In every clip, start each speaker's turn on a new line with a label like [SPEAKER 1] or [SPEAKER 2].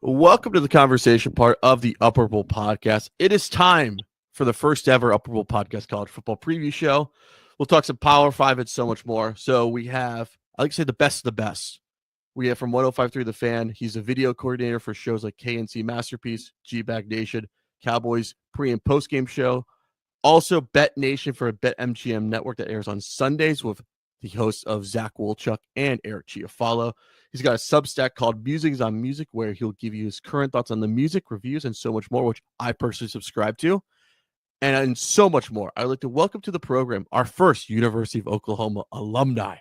[SPEAKER 1] Welcome to the conversation part of the Upper Bowl podcast. It is time for the first ever Upper Bowl podcast college football preview show. We'll talk some Power 5 and so much more. So we have, I like to say, the best of the best. We have from 105.3 The Fan. He's a video coordinator for shows like KNC Masterpiece, G-Bag Nation, Cowboys pre- and post-game show. Also, Bet Nation for a BetMGM network that airs on Sundays with the hosts of Zach Wolchuk and Eric Chiafalo. He's got a Substack called Musings on Music, where he'll give you his current thoughts on the music, reviews, and so much more, which I personally subscribe to, and so much more. I'd like to welcome to the program our first University of Oklahoma alumni,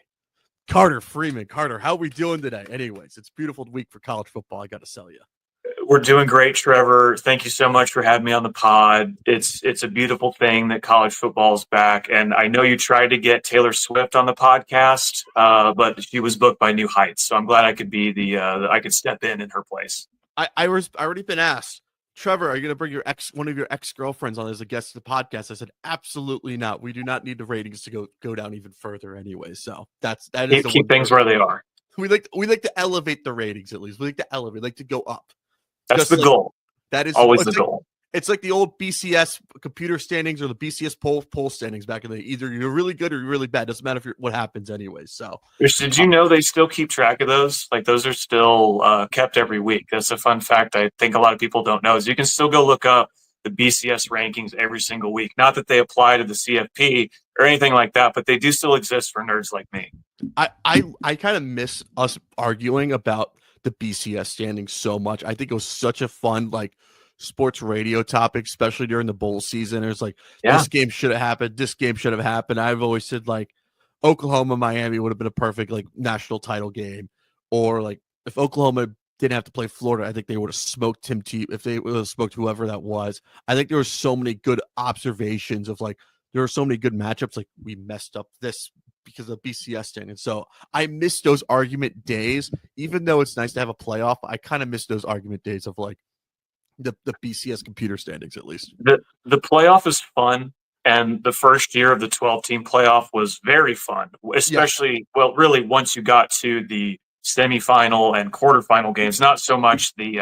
[SPEAKER 1] Carter Freemon. Carter, how are we doing today? Anyways, it's a beautiful week for college football, I got to tell you.
[SPEAKER 2] We're doing great, Trevor. Thank you so much for having me on the pod. It's a beautiful thing that college football is back. And I know you tried to get Taylor Swift on the podcast, but she was booked by New Heights. So I'm glad I could be I could step in her place.
[SPEAKER 1] I already been asked, Trevor, are you going to bring one of your ex-girlfriends on as a guest to the podcast? I said, absolutely not. We do not need the ratings to go down even further anyway. So that is
[SPEAKER 2] keep things where they are.
[SPEAKER 1] We like to elevate the ratings, at least. We like to elevate, like to go up.
[SPEAKER 2] That's the goal.
[SPEAKER 1] That is
[SPEAKER 2] always the goal.
[SPEAKER 1] It's like the old BCS computer standings or the BCS poll standings back in the day. Either you're really good or you're really bad. Doesn't matter what happens anyways. So,
[SPEAKER 2] did you know they still keep track of those? Like those are still kept every week. That's a fun fact I think a lot of people don't know. Is you can still go look up the BCS rankings every single week. Not that they apply to the CFP or anything like that, but they do still exist for nerds like me.
[SPEAKER 1] I kind of miss us arguing about the BCS standings so much. I think it was such a fun sports radio topic, especially during the bowl season. It's like, This game should have happened. This game should have happened. I've always said Oklahoma, Miami would have been a perfect national title game. Or if Oklahoma didn't have to play Florida, I think they would have smoked if they would have smoked whoever that was. I think there were so many good observations of there were so many good matchups. We messed up this because of BCS thing. And so I miss those argument days, even though it's nice to have a playoff. I kind of miss those argument days of the BCS computer standings, at least.
[SPEAKER 2] The playoff is fun. And the first year of the 12-team playoff was very fun, especially, really once you got to the semifinal and quarterfinal games, not so much the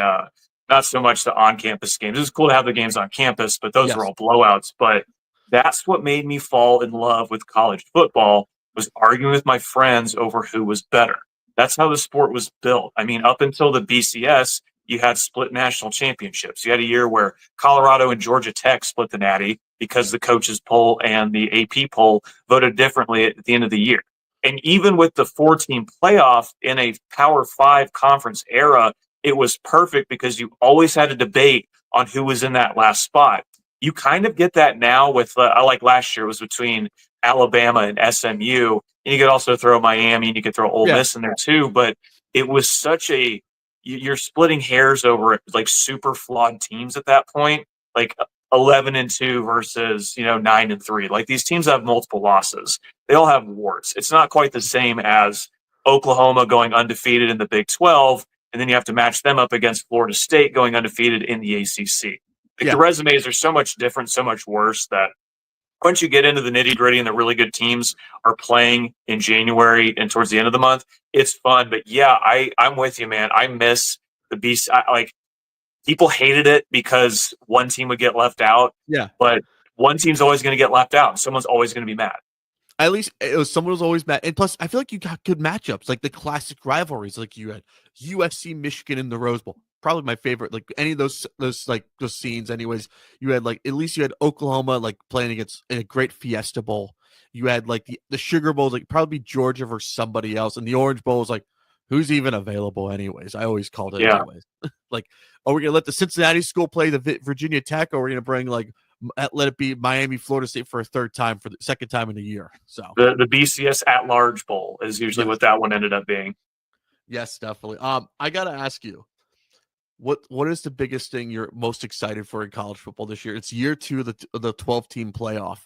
[SPEAKER 2] on-campus games. It was cool to have the games on campus, but those were all blowouts. But that's what made me fall in love with college football, was arguing with my friends over who was better. That's how the sport was built. I mean, up until the BCS, you had split national championships. You had a year where Colorado and Georgia Tech split the Natty because the coaches poll and the AP poll voted differently at the end of the year. And even with the 4-team playoff in a Power 5 conference era, it was perfect because you always had a debate on who was in that last spot. You kind of get that now with, last year, it was between Alabama and SMU. And you could also throw Miami and you could throw Ole Miss in there too. But it was you're splitting hairs over super flawed teams at that point, 11-2 versus 9-3. These teams have multiple losses. They all have warts. It's not quite the same as Oklahoma going undefeated in the Big 12, and then you have to match them up against Florida State going undefeated in the ACC. The resumes are so much different, so much worse that once you get into the nitty-gritty and the really good teams are playing in January and towards the end of the month, it's fun. But I'm with you, man. I miss the beast. People hated it because one team would get left out.
[SPEAKER 1] Yeah.
[SPEAKER 2] But one team's always going to get left out. Someone's always going to be mad.
[SPEAKER 1] At least someone was always mad. And plus, I feel like you got good matchups, the classic rivalries. You had USC, Michigan in the Rose Bowl. Probably my favorite. Any of those scenes. Anyways, you had at least you had Oklahoma playing against in a great Fiesta Bowl. You had the Sugar Bowl, probably Georgia versus somebody else, and the Orange Bowl is who's even available anyways. I always called it anyways. Are we gonna let the Cincinnati school play the Virginia Tech, or are we gonna bring let it be Miami, Florida State for a third time for the second time in a year? So
[SPEAKER 2] the BCS at large bowl is usually what that one ended up being.
[SPEAKER 1] Yes, definitely. I gotta ask you, what is the biggest thing you're most excited for in college football this year? It's year 2 of the 12-team playoff.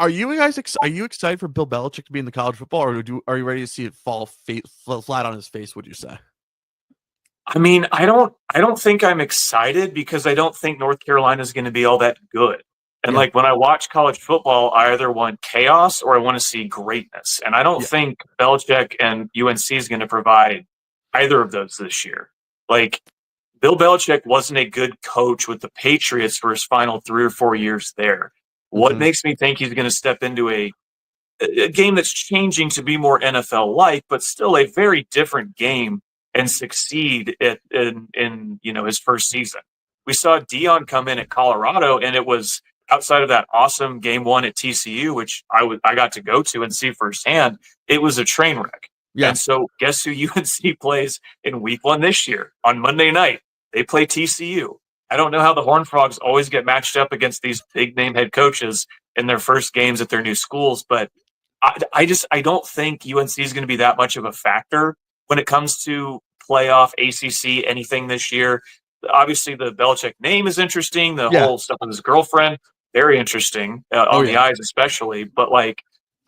[SPEAKER 1] Are you excited for Bill Belichick to be in the college football, or are you ready to see it fall flat on his face? Would you say?
[SPEAKER 2] I mean, I don't think I'm excited because I don't think North Carolina is going to be all that good. And when I watch college football, I either want chaos or I want to see greatness. And I don't think Belichick and UNC is going to provide either of those this year. Like, Bill Belichick wasn't a good coach with the Patriots for his final 3 or 4 years there. What
[SPEAKER 1] Mhm.
[SPEAKER 2] makes me think he's going to step into a game that's changing to be more NFL-like, but still a very different game and succeed in his first season? We saw Dion come in at Colorado, and it was outside of that awesome game one at TCU, which I got to go to and see firsthand. It was a train wreck.
[SPEAKER 1] Yeah.
[SPEAKER 2] And so, guess who UNC plays in Week 1 this year on Monday night? They play TCU. I don't know how the Horned Frogs always get matched up against these big name head coaches in their first games at their new schools, but I don't think UNC is going to be that much of a factor when it comes to playoff, ACC, anything this year. Obviously, the Belichick name is interesting. The
[SPEAKER 1] Yeah.
[SPEAKER 2] whole stuff with his girlfriend, very interesting
[SPEAKER 1] Oh,
[SPEAKER 2] on the
[SPEAKER 1] yeah.
[SPEAKER 2] eyes, especially. But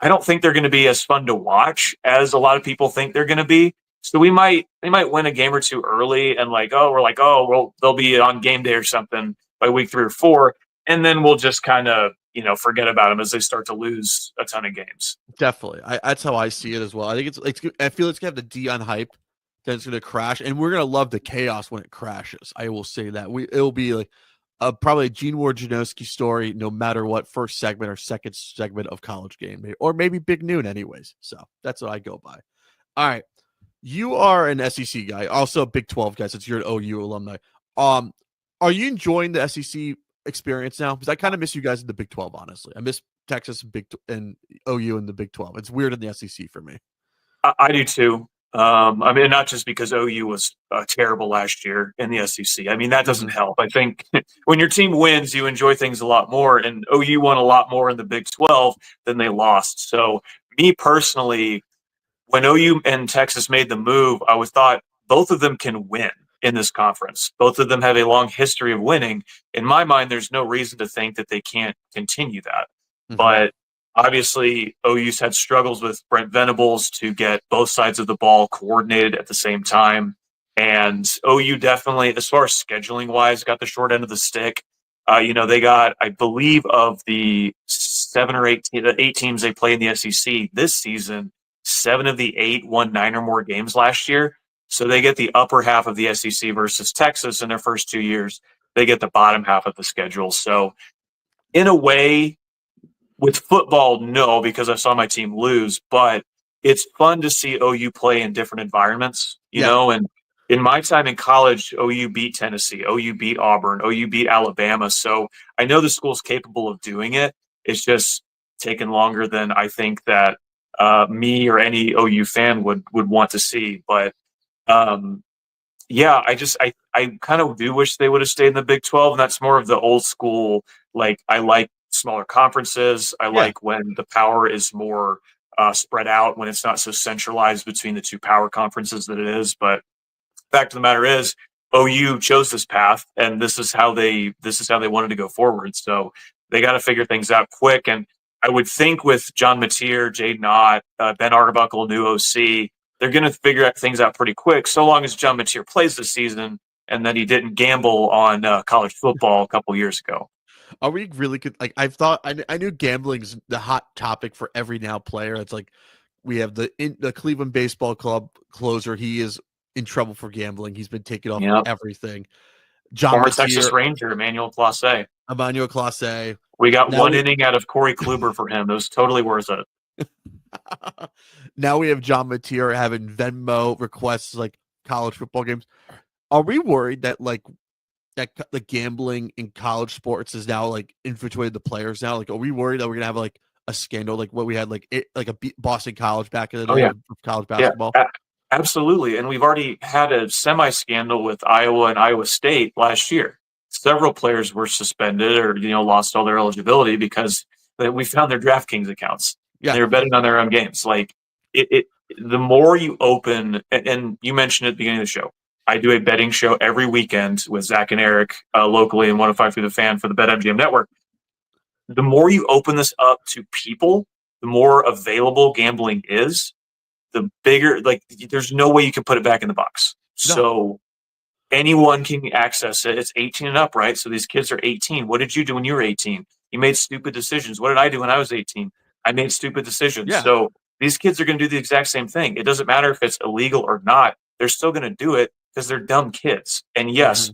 [SPEAKER 2] I don't think they're going to be as fun to watch as a lot of people think they're going to be. So they might win a game or two early, and well, they'll be on game day or something by week 3 or 4, and then we'll just kind of forget about them as they start to lose a ton of games.
[SPEAKER 1] Definitely. That's how I see it as well. I think I feel it's gonna have the Dion hype, then it's gonna crash, and we're gonna love the chaos when it crashes. I will say that. It'll be like probably a Gene Wojnarowski story, no matter what, first segment or second segment of College Game, or maybe Big Noon, anyways. So that's what I go by. All right. You are an SEC guy, also a Big 12 guy, since you're an OU alumni. Are you enjoying the SEC experience now? Because I kind of miss you guys in the Big 12, honestly. I miss Texas and OU in the Big 12. It's weird in the SEC for me.
[SPEAKER 2] I do too. Not just because OU was terrible last year in the SEC. I mean, that doesn't help. I think when your team wins, you enjoy things a lot more, and OU won a lot more in the Big 12 than they lost. So, me personally, when OU and Texas made the move, I was thought both of them can win in this conference. Both of them have a long history of winning. In my mind, there's no reason to think that they can't continue that. But obviously, OU's had struggles with Brent Venables to get both sides of the ball coordinated at the same time. And OU definitely, as far as scheduling wise, got the short end of the stick. They got, I believe, of the 8 teams they play in the SEC this season, 7 of the 8 won 9 or more games last year. So they get the upper half of the SEC versus Texas in their first 2 years. They get the bottom half of the schedule. So in a way, with football, no, because I saw my team lose, but it's fun to see OU play in different environments, and in my time in college, OU beat Tennessee, OU beat Auburn, OU beat Alabama. So I know the school's capable of doing it. It's just taken longer than I think that me or any OU fan would want to see. But I kind of do wish they would have stayed in the Big 12, and that's more of the old school. I like smaller conferences. I like when the power is more spread out, when it's not so centralized between the 2 power conferences that it is. But fact of the matter is, OU chose this path, and this is how they wanted to go forward. So they got to figure things out quick. And I would think with John Mateer, Jade Knott, Ben Arbuckle, new OC, they're going to figure things out pretty quick, so long as John Mateer plays this season and then he didn't gamble on college football a couple years ago.
[SPEAKER 1] Are we really good? I knew gambling's the hot topic for every now player. It's like we have the Cleveland Baseball Club closer. He is in trouble for gambling. He's been taken off everything.
[SPEAKER 2] Former Texas Ranger, Emmanuel Clase.
[SPEAKER 1] We
[SPEAKER 2] got one inning out of Corey Kluber for him. It was totally worth it.
[SPEAKER 1] Now we have John Mateer having Venmo requests like college football games. Are we worried that that the gambling in college sports is now infiltrated the players now? Are we worried that we're gonna have a scandal like what we had Boston College back in the day of college basketball?
[SPEAKER 2] Yeah, absolutely. And we've already had a semi-scandal with Iowa and Iowa State last year. Several players were suspended or lost all their eligibility because we found their DraftKings accounts.
[SPEAKER 1] Yeah,
[SPEAKER 2] they were betting on their own games. The more you open, and you mentioned at the beginning of the show, I do a betting show every weekend with Zach and Eric locally in 105 through the Fan for the BetMGM network. The more you open this up to people, the more available gambling is, the bigger, there's no way you can put it back in the box. No. So anyone can access it. It's 18 and up, right? So these kids are 18. What did you do when you were 18? You made stupid decisions. What did I do when I was 18? I made stupid decisions.
[SPEAKER 1] Yeah.
[SPEAKER 2] So these kids are going to do the exact same thing. It doesn't matter if it's illegal or not. They're still going to do it because they're dumb kids. And
[SPEAKER 1] Mm-hmm.
[SPEAKER 2] yes,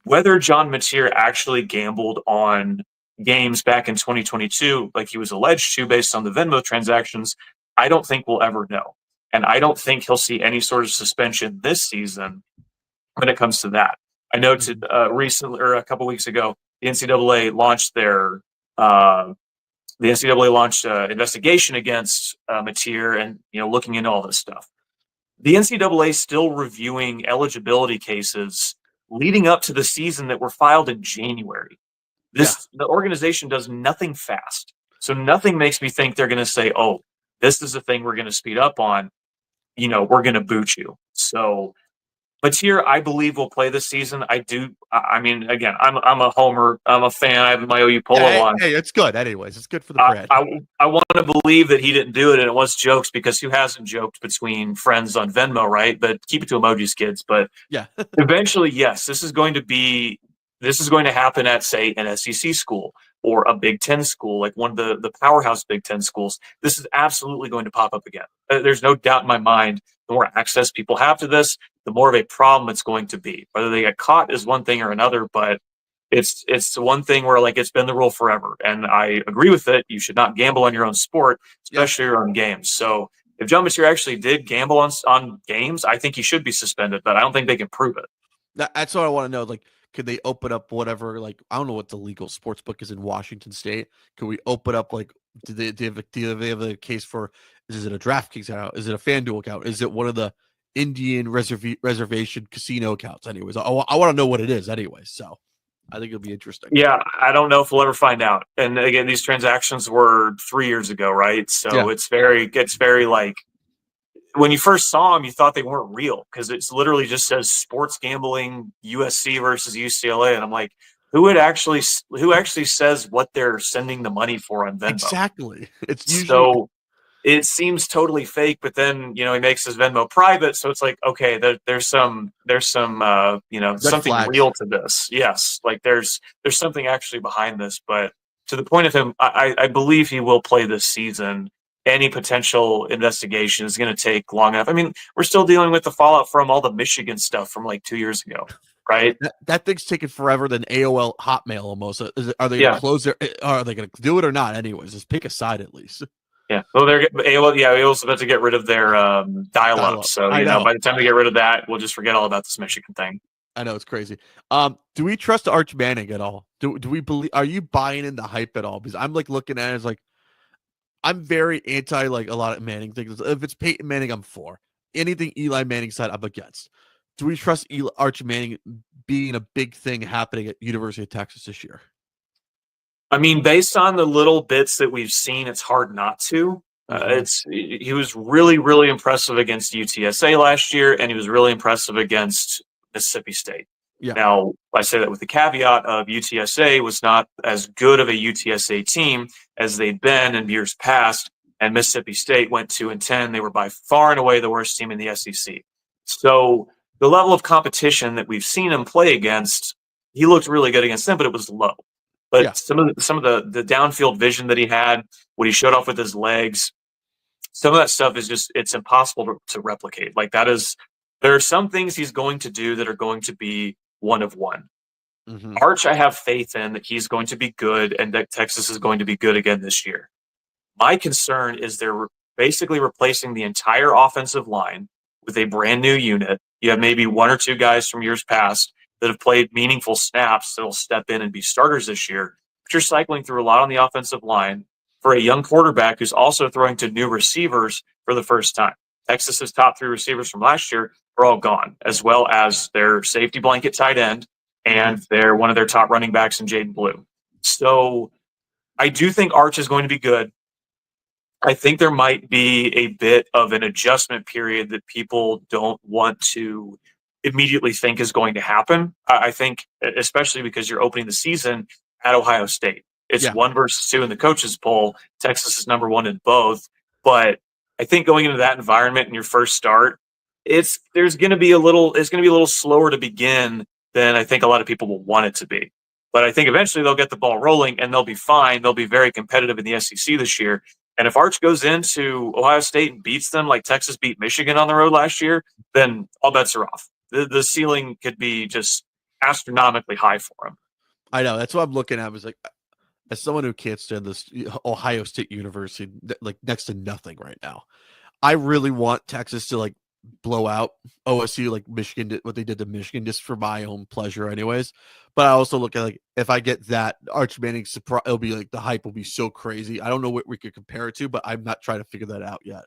[SPEAKER 2] whether John Mateer actually gambled on games back in 2022, like he was alleged to based on the Venmo transactions, I don't think we'll ever know. And I don't think he'll see any sort of suspension this season when it comes to that. I noted recently, or a couple weeks ago, the NCAA launched investigation against Mateer, and looking into all this stuff. The NCAA is still reviewing eligibility cases leading up to the season that were filed in January.
[SPEAKER 1] Yeah.
[SPEAKER 2] The organization does nothing fast, so nothing makes me think they're going to say, "Oh, this is the thing we're going to speed up on." We're going to boot you. So Mateer, I believe, will play this season. I do. I mean, again, I'm a homer. I'm a fan. I have my OU polo on.
[SPEAKER 1] Hey, it's good. Anyways, it's good for the brand.
[SPEAKER 2] I want to believe that he didn't do it and it was jokes, because who hasn't joked between friends on Venmo, right? But keep it to emojis, kids. But
[SPEAKER 1] yeah,
[SPEAKER 2] eventually, yes, this is going to happen at, say, an SEC school or a Big Ten school, like one of the powerhouse Big Ten schools. This is absolutely going to pop up again. There's no doubt in my mind. The more access people have to this, the more of a problem it's going to be. Whether they get caught is one thing or another, but it's the one thing where, like, it's been the rule forever. And I agree with it. You should not gamble on your own sport, especially your own games. So if John Mateer actually did gamble on games, I think he should be suspended, but I don't think they can prove it.
[SPEAKER 1] That's what I want to know. Like, could they open up whatever? Like, I don't know what the legal sports book is in Washington State. Could we open up, like, do they have a case for? Is it a DraftKings account? Is it a FanDuel account? Is it one of the Indian reservation casino accounts? Anyways, I want to know what it is. Anyways, so I think it'll be interesting.
[SPEAKER 2] Yeah, I don't know if we'll ever find out. And again, these transactions were 3 years ago, right? So it's very like, when you first saw them, you thought they weren't real, because it's literally just says sports gambling USC versus UCLA, and I'm like, who actually says what they're sending the money for on Venmo?
[SPEAKER 1] Exactly. It's usually
[SPEAKER 2] so it seems totally fake, but then he makes his Venmo private, so it's like, okay, there's some something
[SPEAKER 1] flags.
[SPEAKER 2] real to this. Yes, like there's something actually behind this. But to the point of him, I believe he will play this season. Any potential investigation is going to take long enough. I mean, we're still dealing with the fallout from all the Michigan stuff from like 2 years ago, right?
[SPEAKER 1] That thing's taking forever than AOL Hotmail almost. Are they going to close their? Are they going to do it or not? Anyways, just pick a side at least.
[SPEAKER 2] Yeah. Well, AOL's about to get rid of their dial-up. So by the time they get rid of that, we'll just forget all about this Michigan thing.
[SPEAKER 1] I know, it's crazy. Do we trust Arch Manning at all? Do we believe? Are you buying in the hype at all? Because I'm like looking at it as like, I'm very anti like a lot of Manning things. If it's Peyton Manning, I'm for. Anything Eli Manning side, I'm against. Do we trust Arch Manning being a big thing happening at University of Texas this year?
[SPEAKER 2] I mean, based on the little bits that we've seen, it's hard not to. He was really, really impressive against UTSA last year, and he was really impressive against Mississippi State.
[SPEAKER 1] Yeah.
[SPEAKER 2] Now, I say that with the caveat of UTSA was not as good of a UTSA team as they'd been in years past, and Mississippi State went 2-10. They were by far and away the worst team in the SEC. So the level of competition that we've seen him play against, he looked really good against them, but it was low. But some of the downfield vision that he had, what he showed off with his legs, some of that stuff is just, it's impossible to replicate. Like there are some things he's going to do that are going to be one of one.
[SPEAKER 1] Mm-hmm.
[SPEAKER 2] Arch, I have faith in that he's going to be good and that Texas is going to be good again this year. My concern is they're basically replacing the entire offensive line with a brand new unit. You have maybe one or two guys from years past that have played meaningful snaps that will step in and be starters this year. But you're cycling through a lot on the offensive line for a young quarterback who's also throwing to new receivers for the first time. Texas's top three receivers from last year are all gone, as well as their safety blanket tight end and they're one of their top running backs in Jaden Blue. So I do think Arch is going to be good. I think there might be a bit of an adjustment period that people don't want to immediately think is going to happen. I think, especially because you're opening the season at Ohio State. It's 1 versus 2 in the coaches poll. Texas is number 1 in both. But I think going into that environment in your first start, it's going to be a little slower to begin than I think a lot of people will want it to be. But I think eventually they'll get the ball rolling and they'll be fine. They'll be very competitive in the SEC this year. And if Arch goes into Ohio State and beats them like Texas beat Michigan on the road last year, then all bets are off. the ceiling could be just astronomically high for him.
[SPEAKER 1] I know. That's what I'm looking at. I was like, as someone who can't stand this Ohio State University, like next to nothing right now, I really want Texas to like blow out OSU like Michigan did, what they did to Michigan, just for my own pleasure anyways. But I also look at like, if I get that Arch Manning surprise, it'll be like the hype will be so crazy. I don't know what we could compare it to, but I'm not trying to figure that out yet.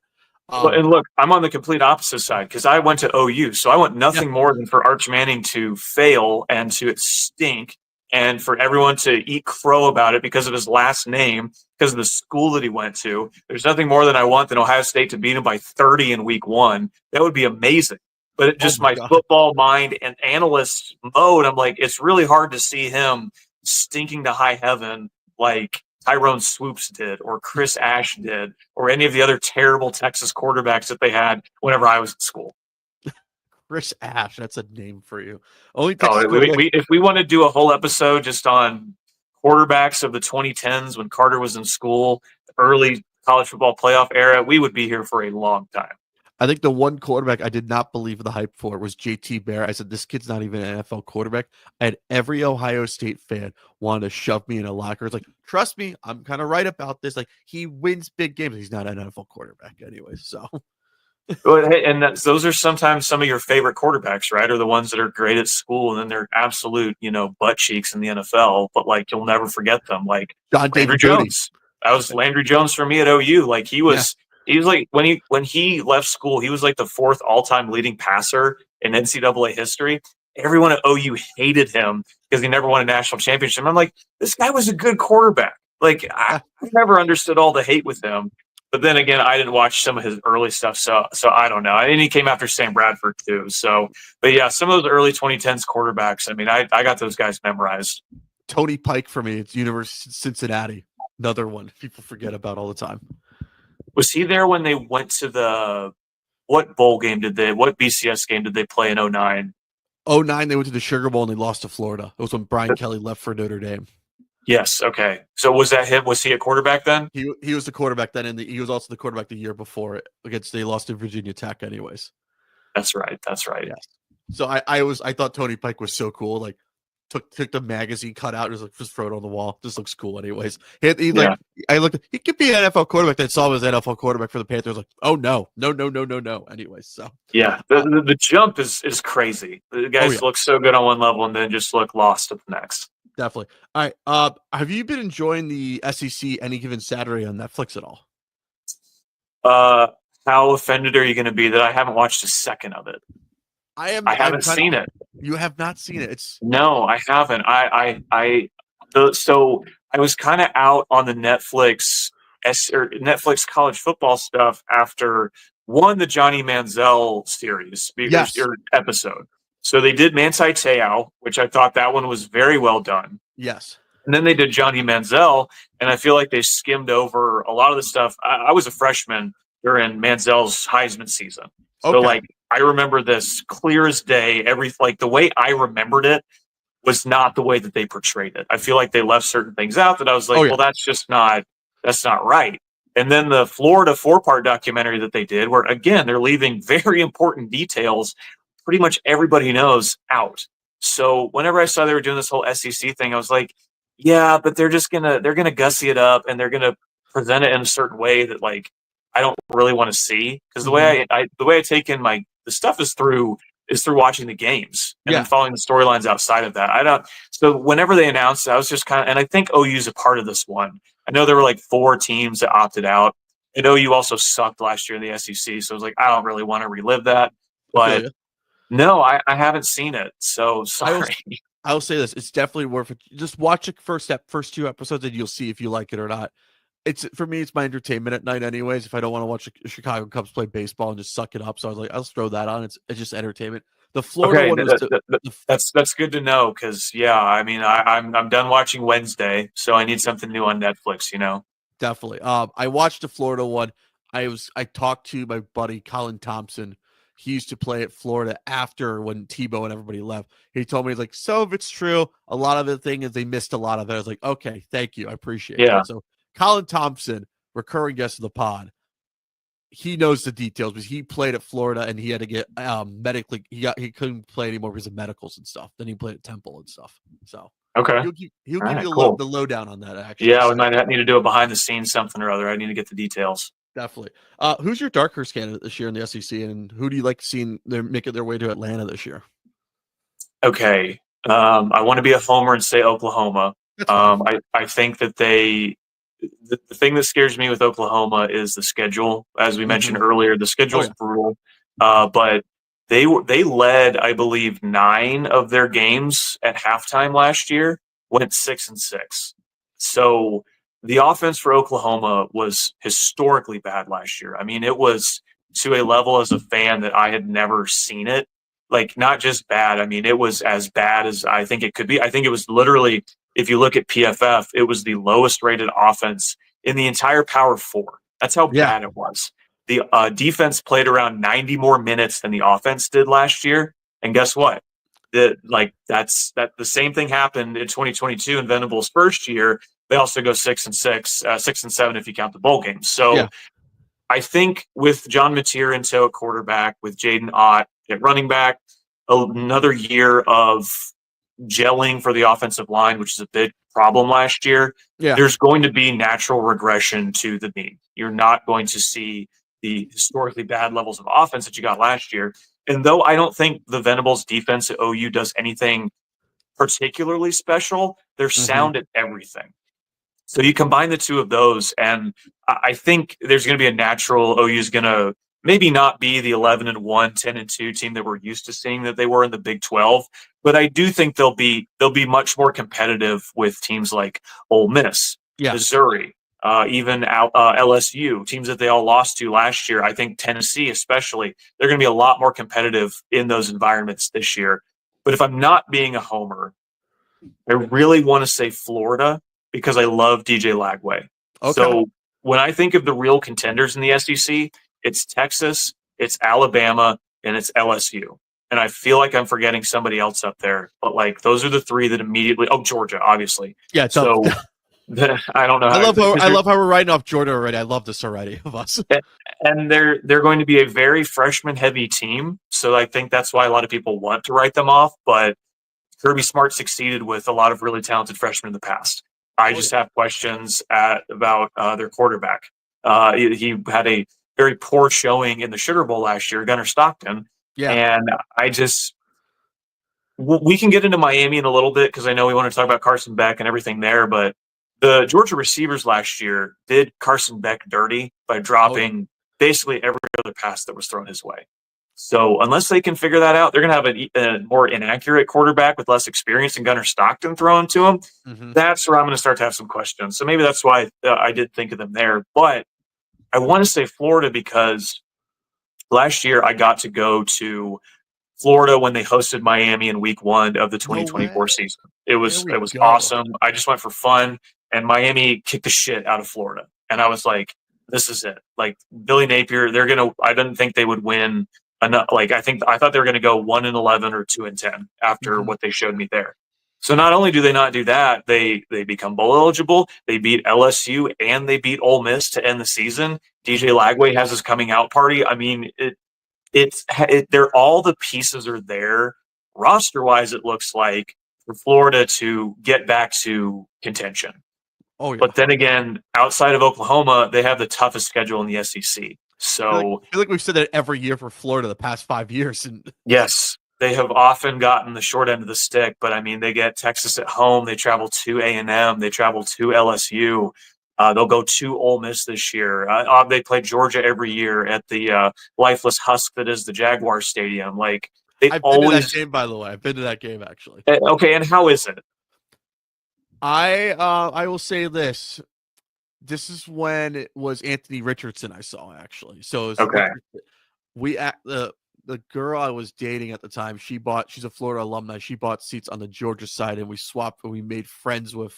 [SPEAKER 2] And look, I'm on the complete opposite side because I went to OU, so I want nothing more than for Arch Manning to fail and to stink, and for everyone to eat crow about it because of his last name, because of the school that he went to. There's nothing more than I want than Ohio State to beat him by 30 in week 1. That would be amazing. But it just my football mind and analyst mode, I'm like, it's really hard to see him stinking to high heaven like Tyrone Swoops did, or Chris Ash did, or any of the other terrible Texas quarterbacks that they had whenever I was in school.
[SPEAKER 1] Chris Ash, that's a name for you. Only
[SPEAKER 2] if we want to do a whole episode just on quarterbacks of the 2010s when Carter was in school, the early college football playoff era, we would be here for a long time.
[SPEAKER 1] I think the one quarterback I did not believe the hype for was JT Barrett. I said, this kid's not even an NFL quarterback. I had every Ohio State fan wanted to shove me in a locker. It's like, trust me, I'm kind of right about this. Like, he wins big games. He's not an NFL quarterback anyway. So,
[SPEAKER 2] and those are sometimes some of your favorite quarterbacks, right? Are the ones that are great at school and then they're absolute, butt cheeks in the NFL. But like, you'll never forget them. Like Landry Jones. That was Landry Jones for me at OU. Like he was. Yeah. He was like when he left school, he was like the 4th all-time leading passer in NCAA history. Everyone at OU hated him because he never won a national championship. I'm like, this guy was a good quarterback. Like I never understood all the hate with him. But then again, I didn't watch some of his early stuff, so I don't know. And he came after Sam Bradford too. So, but yeah, some of those early 2010s quarterbacks. I mean, I got those guys memorized.
[SPEAKER 1] Tony Pike for me. It's University of Cincinnati. Another one people forget about all the time.
[SPEAKER 2] Was he there when they went to what BCS game did they play in 09?
[SPEAKER 1] 09, they went to the Sugar Bowl and they lost to Florida. It was when Brian Kelly left for Notre Dame.
[SPEAKER 2] Yes. Okay. So was that him? Was he a quarterback then?
[SPEAKER 1] He was the quarterback then, and he was also the quarterback the year before it they lost to Virginia Tech anyways.
[SPEAKER 2] That's right.
[SPEAKER 1] Yes. So I thought Tony Pike was so cool. Like, took the magazine cut out and was like, just throw it on the wall. This looks cool anyways. He could be an NFL quarterback. That saw him as NFL quarterback for the Panthers. Like, oh no. Anyways, so
[SPEAKER 2] yeah, the jump is crazy. The guys look so good on one level and then just look lost at the next.
[SPEAKER 1] Definitely. All right. Have you been enjoying the SEC Any Given Saturday on Netflix at all?
[SPEAKER 2] How offended are you going to be that I haven't watched a second of it? I haven't seen it.
[SPEAKER 1] You have not seen it.
[SPEAKER 2] No, I haven't. So I was kind of out on the Netflix college football stuff after the Johnny Manziel series episode. So they did Manti Te'o, which I thought that one was very well done.
[SPEAKER 1] Yes.
[SPEAKER 2] And then they did Johnny Manziel, and I feel like they skimmed over a lot of the stuff. I was a freshman during Manziel's Heisman season. So I remember this clear as day. The way I remembered it was not the way that they portrayed it. I feel like they left certain things out that I was like, well, that's not right. And then the Florida 4-part documentary that they did, where again, they're leaving very important details pretty much everybody knows out. So whenever I saw they were doing this whole SEC thing, I was like, yeah, but they're gonna gussy it up and they're gonna present it in a certain way that like I don't really want to see, because the way I take in the stuff is through watching the games and then following the storylines outside of that. So whenever they announced it, I was just kind of, and I think OU's a part of this one. I know there were like 4 teams that opted out, and OU also sucked last year in the SEC. So I was like, I don't really want to relive that, but no, I haven't seen it. So sorry.
[SPEAKER 1] I will say this: it's definitely worth it. Just watch the first 2 episodes, and you'll see if you like it or not. For me, it's my entertainment at night anyways. If I don't want to watch the Chicago Cubs play baseball and just suck it up. So I was like, I'll throw that on. It's just entertainment. The Florida one
[SPEAKER 2] that's good to know, because I mean I'm done watching Wednesday, so I need something new on Netflix,
[SPEAKER 1] Definitely. I watched the Florida one. I talked to my buddy Colin Thompson. He used to play at Florida after when Tebow and everybody left. He told me, he's like, so if it's true, a lot of the thing is they missed a lot of it. I was like, okay, thank you. I appreciate it. So Colin Thompson, recurring guest of the pod. he knows the details because he played at Florida and he had to get medically. He couldn't play anymore because of medicals and stuff. Then he played at Temple and stuff. So
[SPEAKER 2] Okay.
[SPEAKER 1] he'll give you
[SPEAKER 2] Cool.
[SPEAKER 1] the lowdown on that. Actually,
[SPEAKER 2] Yeah, we might need to do a behind the scenes something or other. I need to get the details.
[SPEAKER 1] Definitely. Who's your dark horse candidate this year in the SEC, and who do you like seeing them making their way to Atlanta this year?
[SPEAKER 2] Okay. I want to be a homer and say Oklahoma. I think that the thing that scares me with Oklahoma is the schedule. As we mentioned earlier, the schedule is brutal. But they led, I believe, 9 of their games at halftime last year, went 6-6. So the offense for Oklahoma was historically bad last year. I mean, it was to a level as a fan that I had never seen it. Like, not just bad. I mean, it was as bad as I think it could be. I think it was literally, if you look at PFF, it was the lowest rated offense in the entire Power 4. That's how bad it was. The defense played around 90 more minutes than the offense did last year. And guess what? The same thing happened in 2022 in Venables' first year. They also go 6-6, 6-7 if you count the bowl games. So I think with John Mateer in tow at quarterback, with Jaden Ott at running back, another year of gelling for the offensive line, which is a big problem last year, there's going to be natural regression to the mean. You're not going to see the historically bad levels of offense that you got last year. And though I don't think the Venables defense at OU does anything particularly special, they're sound at everything. So you combine the two of those, and I think there's going to be a natural OU is going to maybe not be the 11-1, 10-2 team that we're used to seeing that they were in the Big 12, but I do think they'll be much more competitive with teams like Ole Miss, Missouri, even LSU, teams that they all lost to last year. I think Tennessee especially, they're going to be a lot more competitive in those environments this year. But if I'm not being a homer, I really want to say Florida because I love DJ Lagway. Okay. So when I think of the real contenders in the SEC, it's Texas, it's Alabama, and it's LSU. And I feel like I'm forgetting somebody else up there. But, like, those are the 3 that immediately – oh, Georgia, obviously. Yeah, so I don't know.
[SPEAKER 1] I love how we're writing off Georgia already. I love this already of us.
[SPEAKER 2] And they're going to be a very freshman-heavy team. So I think that's why a lot of people want to write them off. But Kirby Smart succeeded with a lot of really talented freshmen in the past. I just have questions about their quarterback. He had a very poor showing in the Sugar Bowl last year, Gunnar Stockton. And we can get into Miami in a little bit because I know we want to talk about Carson Beck and everything there, but the Georgia receivers last year did Carson Beck dirty by dropping basically every other pass that was thrown his way. So unless they can figure that out, they're going to have a more inaccurate quarterback with less experience than Gunnar Stockton thrown to him. That's where I'm going to start to have some questions. So maybe that's why I did think of them there. But I want to say Florida because last year I got to go to Florida when they hosted Miami in week 1 of the 2024 season. It was awesome. I just went for fun, and Miami kicked the shit out of Florida. And I was like, this is it. Like, Billy Napier, I didn't think they would win enough. Like, I thought they were going to go 1-11 or 2-10 after what they showed me there. So not only do they not do that, they become bowl eligible. They beat LSU and they beat Ole Miss to end the season. DJ Lagway has his coming out party. I mean, they're all the pieces are there. Roster wise, it looks like for Florida to get back to contention. But then again, outside of Oklahoma, they have the toughest schedule in the SEC. So
[SPEAKER 1] I feel like we've said that every year for Florida the past 5 years. And
[SPEAKER 2] yes, they have often gotten the short end of the stick. But I mean, they get Texas at home. They travel to A&M. They travel to LSU. They'll go to Ole Miss this year. They play Georgia every year at the lifeless husk that is the Jaguar Stadium. Like
[SPEAKER 1] I've been to that game, by the way. I've been to that game actually.
[SPEAKER 2] Okay, and how is it?
[SPEAKER 1] I will say this. This is when it was Anthony Richardson I saw actually. So it was the girl I was dating at the time, she's a Florida alumni. She bought seats on the Georgia side, and we swapped and we made friends with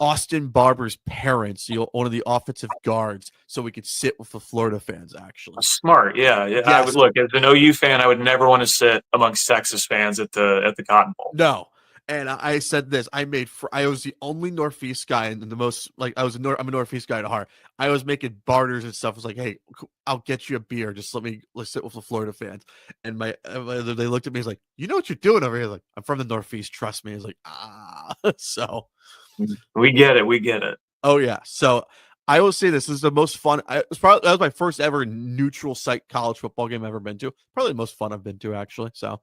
[SPEAKER 1] Austin Barber's parents, one of the offensive guards, so we could sit with the Florida fans actually.
[SPEAKER 2] Smart, yeah. Yes. I would look as an OU fan, I would never want to sit amongst Texas fans at the Cotton Bowl.
[SPEAKER 1] No. And I said this. I was the only Northeast guy, and the most like I'm a Northeast guy at heart. I was making barters and stuff. I was like, hey, I'll get you a beer. Just let's sit with the Florida fans. And they looked at me. He's like, you know what you're doing over here? Like, I'm from the Northeast. Trust me. I was like, so
[SPEAKER 2] We get it. We get it.
[SPEAKER 1] oh yeah. So I will say this is the most fun. That was my first ever neutral site college football game I've ever been to. Probably the most fun I've been to actually. So.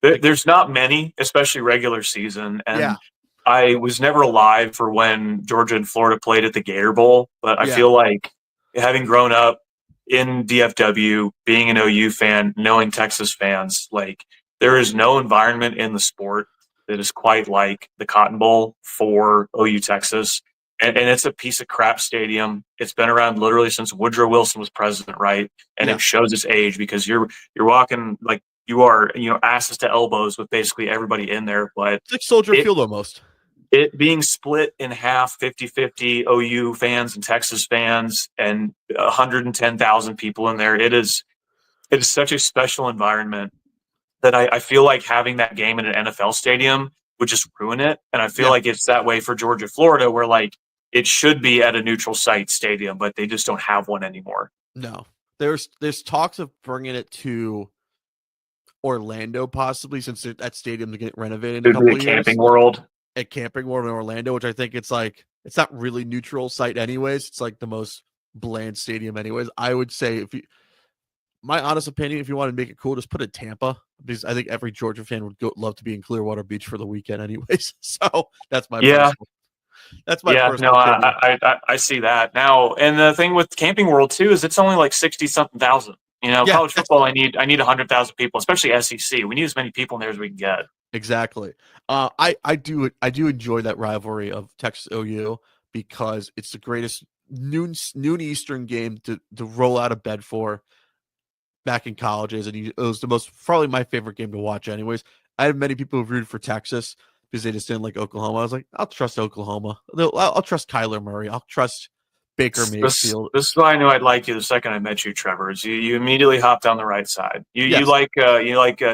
[SPEAKER 2] There's not many, especially regular season. And
[SPEAKER 1] Yeah.
[SPEAKER 2] I was never alive for when Georgia and Florida played at the Gator Bowl, but I feel like having grown up in DFW, being an OU fan, knowing Texas fans, like there is no environment in the sport that is quite like the Cotton Bowl for OU Texas. And it's a piece of crap stadium. It's been around literally since Woodrow Wilson was president, right? And it shows its age because you're walking like you are, asses to elbows with basically everybody in there. But
[SPEAKER 1] it's like Soldier Field almost.
[SPEAKER 2] It being split in half, 50-50 OU fans and Texas fans and 110,000 people in there. It is such a special environment that I feel like having that game in an NFL stadium would just ruin it. And I feel like it's that way for Georgia, Florida, where like it should be at a neutral site stadium, but they just don't have one anymore.
[SPEAKER 1] No, there's talks of bringing it to Orlando possibly, since that stadium's getting renovated in a couple of years.
[SPEAKER 2] Camping World.
[SPEAKER 1] At Camping World in Orlando, which I think it's not really neutral site anyways. It's like the most bland stadium anyways. I would say my honest opinion, if you want to make it cool, just put it in Tampa, because I think every Georgia fan would love to be in Clearwater Beach for the weekend anyways. So that's my personal opinion.
[SPEAKER 2] I see that now. And the thing with Camping World too is it's only like 60-something thousand. College football, I need 100,000 people, especially SEC. We need as many people in there as we can get.
[SPEAKER 1] Exactly. I do enjoy that rivalry of Texas OU because it's the greatest noon Eastern game to roll out of bed for back in colleges, and it was probably my favorite game to watch anyways. I have many people who rooted for Texas because they just didn't like Oklahoma. I was like, I'll trust Oklahoma. I'll trust Kyler Murray. I'll trust Baker Mayfield.
[SPEAKER 2] This is why I knew I'd like you the second I met you, Trevor. Is you immediately hopped on the right side. You like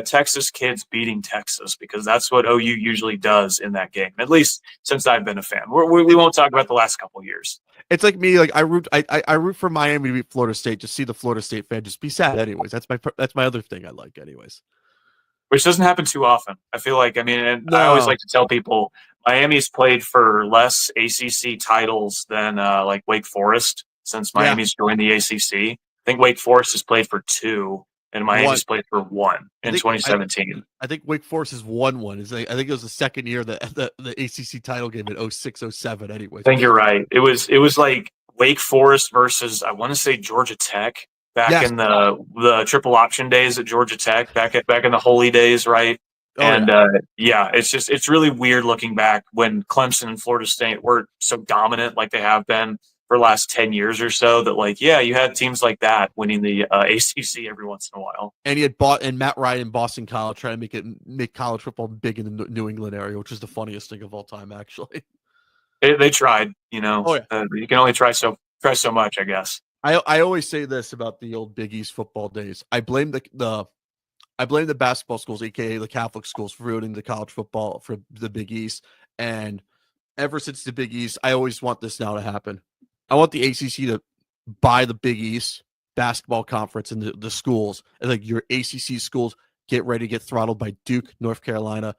[SPEAKER 2] Texas kids beating Texas because that's what OU usually does in that game. At least since I've been a fan. We won't talk about the last couple of years.
[SPEAKER 1] It's like me. Like I root for Miami to beat Florida State. Just see the Florida State fan just be sad. Anyways, that's my other thing I like. Anyways,
[SPEAKER 2] which doesn't happen too often. I feel like I always like to tell people. Miami's played for less ACC titles than like Wake Forest since Miami's joined the ACC. I think Wake Forest has played for 2, and Miami's played for 1 in 2017.
[SPEAKER 1] I think Wake Forest has won one. I think it was the second year the ACC title game in 06-07 anyway.
[SPEAKER 2] I think you're right. It was like Wake Forest versus, I want to say, Georgia Tech back in the triple option days at Georgia Tech, back in the holy days, right? It's really weird looking back when Clemson and Florida State were so dominant like they have been for the last 10 years or so that you had teams like that winning the ACC every once in a while.
[SPEAKER 1] And he had Matt Ryan in Boston College trying to make college football big in the New England area, which is the funniest thing of all time, actually.
[SPEAKER 2] They tried, you can only try so much, I guess.
[SPEAKER 1] I always say this about the old Big East football days. I blame the basketball schools, aka the Catholic schools, for ruining the college football for the Big East. And ever since the Big East, I always want this now to happen. I want the ACC to buy the Big East basketball conference and the schools. And like your ACC schools get ready to get throttled by Duke, North Carolina,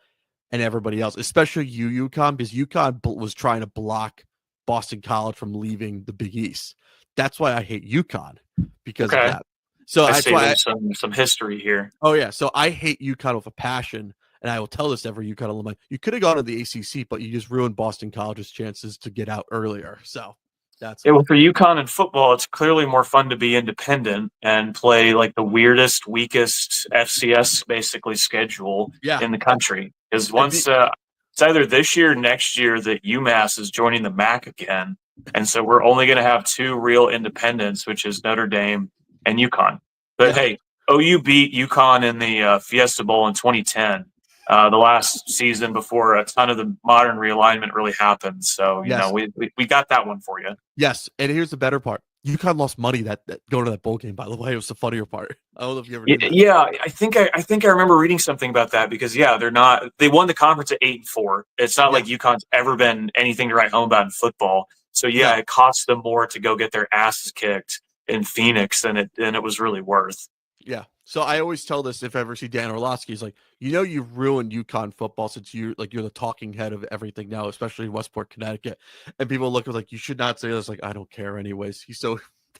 [SPEAKER 1] and everybody else, especially UConn, because UConn was trying to block Boston College from leaving the Big East. That's why I hate UConn, because of that. So that's why
[SPEAKER 2] some history here.
[SPEAKER 1] Oh yeah, so I hate UConn with a passion, and I will tell this to every UConn alumni. You could have gone to the ACC, but you just ruined Boston College's chances to get out earlier. So that's
[SPEAKER 2] well, for UConn and football, it's clearly more fun to be independent and play like the weirdest, weakest FCS basically schedule in the country. Because once it's either this year or next year that UMass is joining the MAC again, and so we're only going to have 2 real independents, which is Notre Dame and UConn. But hey, OU beat UConn in the Fiesta Bowl in 2010, the last season before a ton of the modern realignment really happened. So, we got that one for you.
[SPEAKER 1] Yes, and here's the better part. UConn lost money that going to that bowl game. By the way, it was the funnier part. I don't know if you ever knew that.
[SPEAKER 2] Yeah, I think I remember reading something about that because they won the conference at 8-4. It's not like UConn's ever been anything to write home about in football. So it cost them more to go get their asses kicked in Phoenix than it was really worth.
[SPEAKER 1] Yeah. So I always tell this if I ever see Dan Orlovsky, he's like, you've ruined UConn football since you're the talking head of everything now, especially in Westport, Connecticut. And people look like you should not say this. Like, I don't care anyways.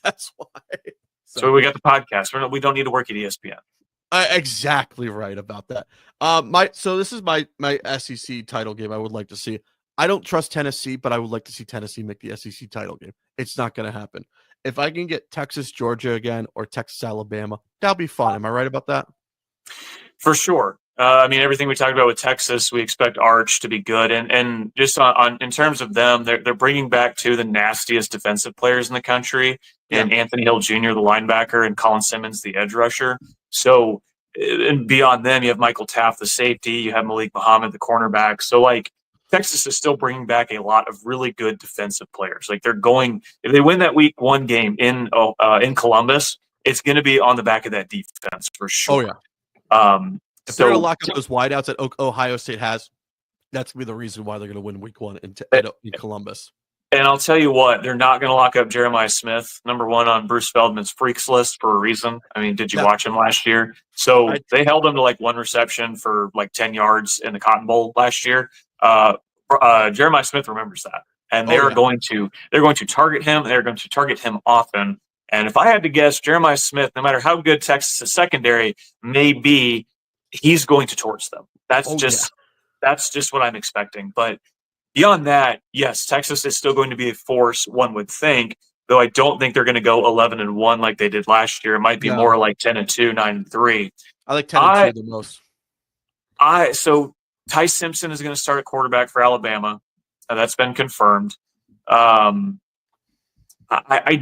[SPEAKER 1] That's why.
[SPEAKER 2] So we got the podcast. We don't need to work at ESPN.
[SPEAKER 1] Exactly right about that. So this is my SEC title game I would like to see. I don't trust Tennessee, but I would like to see Tennessee make the SEC title game. It's not going to happen. If I can get Texas, Georgia again, or Texas, Alabama, that'll be fun. Am I right about that?
[SPEAKER 2] For sure. I mean, everything we talked about with Texas, we expect Arch to be good, and just on in terms of them, they're bringing back two of the nastiest defensive players in the country, and Anthony Hill Jr., the linebacker, and Colin Simmons, the edge rusher. So, and beyond them, you have Michael Taft, the safety, you have Malik Muhammad, the cornerback. So, like, Texas is still bringing back a lot of really good defensive players. Like, if they win that week 1 game in Columbus, it's going to be on the back of that defense for sure.
[SPEAKER 1] Oh yeah. If they're going to lock up those wideouts that Ohio State has, that's going to be the reason why they're going to win week 1 in Columbus.
[SPEAKER 2] And I'll tell you what, they're not going to lock up Jeremiah Smith, number 1 on Bruce Feldman's freaks list for a reason. I mean, did you watch him last year? So they held him to like 1 reception for like 10 yards in the Cotton Bowl last year. Jeremiah Smith remembers that, and they're going to target him. They're going to target him often. And if I had to guess, Jeremiah Smith, no matter how good Texas' secondary may be, he's going to torch them. That's just what I'm expecting. But beyond that, yes, Texas is still going to be a force, one would think, though I don't think they're going to go 11-1 like they did last year. It might be more like 10-2, 9-3.
[SPEAKER 1] I like 10-2 the most.
[SPEAKER 2] So Ty Simpson is going to start at quarterback for Alabama. That's been confirmed. I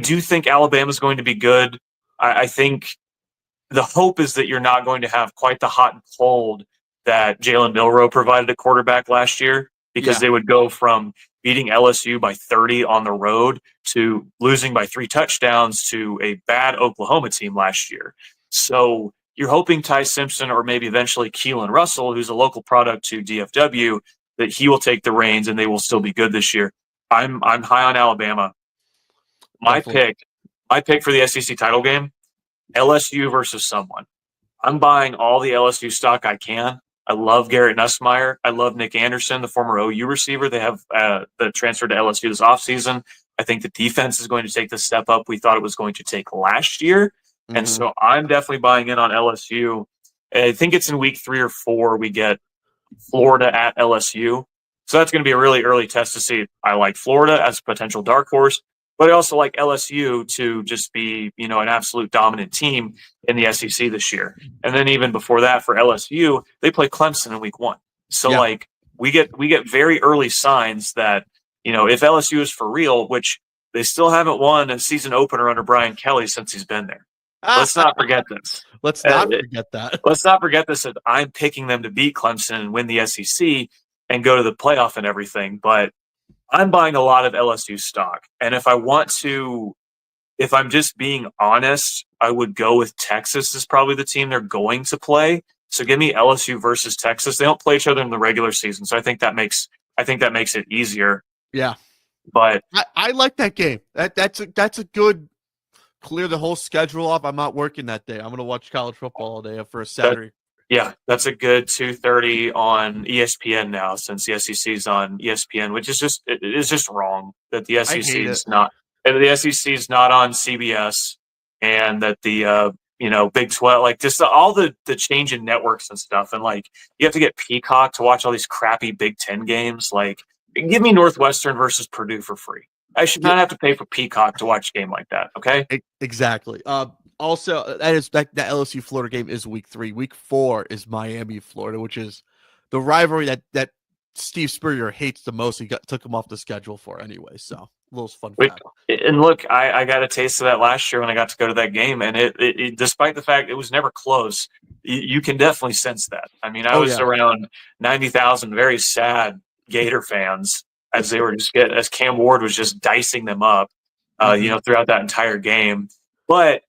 [SPEAKER 2] do think Alabama is going to be good. I think the hope is that you're not going to have quite the hot and cold that Jalen Milroe provided at quarterback last year, because they would go from beating LSU by 30 on the road to losing by 3 touchdowns to a bad Oklahoma team last year. So you're hoping Ty Simpson, or maybe eventually Keelan Russell, who's a local product to DFW, that he will take the reins and they will still be good this year. I'm high on Alabama. My pick for the SEC title game, LSU versus someone. I'm buying all the LSU stock I can. I love Garrett Nussmeier. I love Nick Anderson, the former OU receiver. They have the transfer to LSU this offseason. I think the defense is going to take the step up we thought it was going to take last year. Mm-hmm. And so I'm definitely buying in on LSU. I think it's in week 3 or 4 we get Florida at LSU. So that's going to be a really early test to see. I like Florida as a potential dark horse, but I also like LSU to just be, an absolute dominant team in the SEC this year. And then even before that, for LSU, they play Clemson in week 1. So we get very early signs that, if LSU is for real, which they still haven't won a season opener under Brian Kelly since he's been there. Let's not forget this.
[SPEAKER 1] Let's not forget that.
[SPEAKER 2] Let's not forget this. That I'm picking them to beat Clemson and win the SEC and go to the playoff and everything. But I'm buying a lot of LSU stock. And if I'm just being honest, I would go with Texas as probably the team they're going to play. So give me LSU versus Texas. They don't play each other in the regular season. So I think that makes it easier.
[SPEAKER 1] Yeah.
[SPEAKER 2] But
[SPEAKER 1] I like that game. That's a good clear the whole schedule off. I'm not working that day. I'm going to watch college football all day for a Saturday.
[SPEAKER 2] That's a good 2:30 on ESPN now, since the SEC is on ESPN, which is just wrong that the SEC is not on CBS, and that the Big 12, like just all the change in networks and stuff, and like you have to get Peacock to watch all these crappy Big 10 games. Like, give me Northwestern versus Purdue for free. I should not have to pay for Peacock to watch a game like that. Okay.
[SPEAKER 1] Exactly. Also, that LSU Florida game is week 3. Week 4 is Miami Florida, which is the rivalry that Steve Spurrier hates the most. He took him off the schedule for anyway. So a little fun fact.
[SPEAKER 2] And look, I got a taste of that last year when I got to go to that game, and it despite the fact it was never close, you can definitely sense that. I mean, I was around 90,000 very sad Gator fans as they were as Cam Ward was just dicing them up. throughout that entire game. But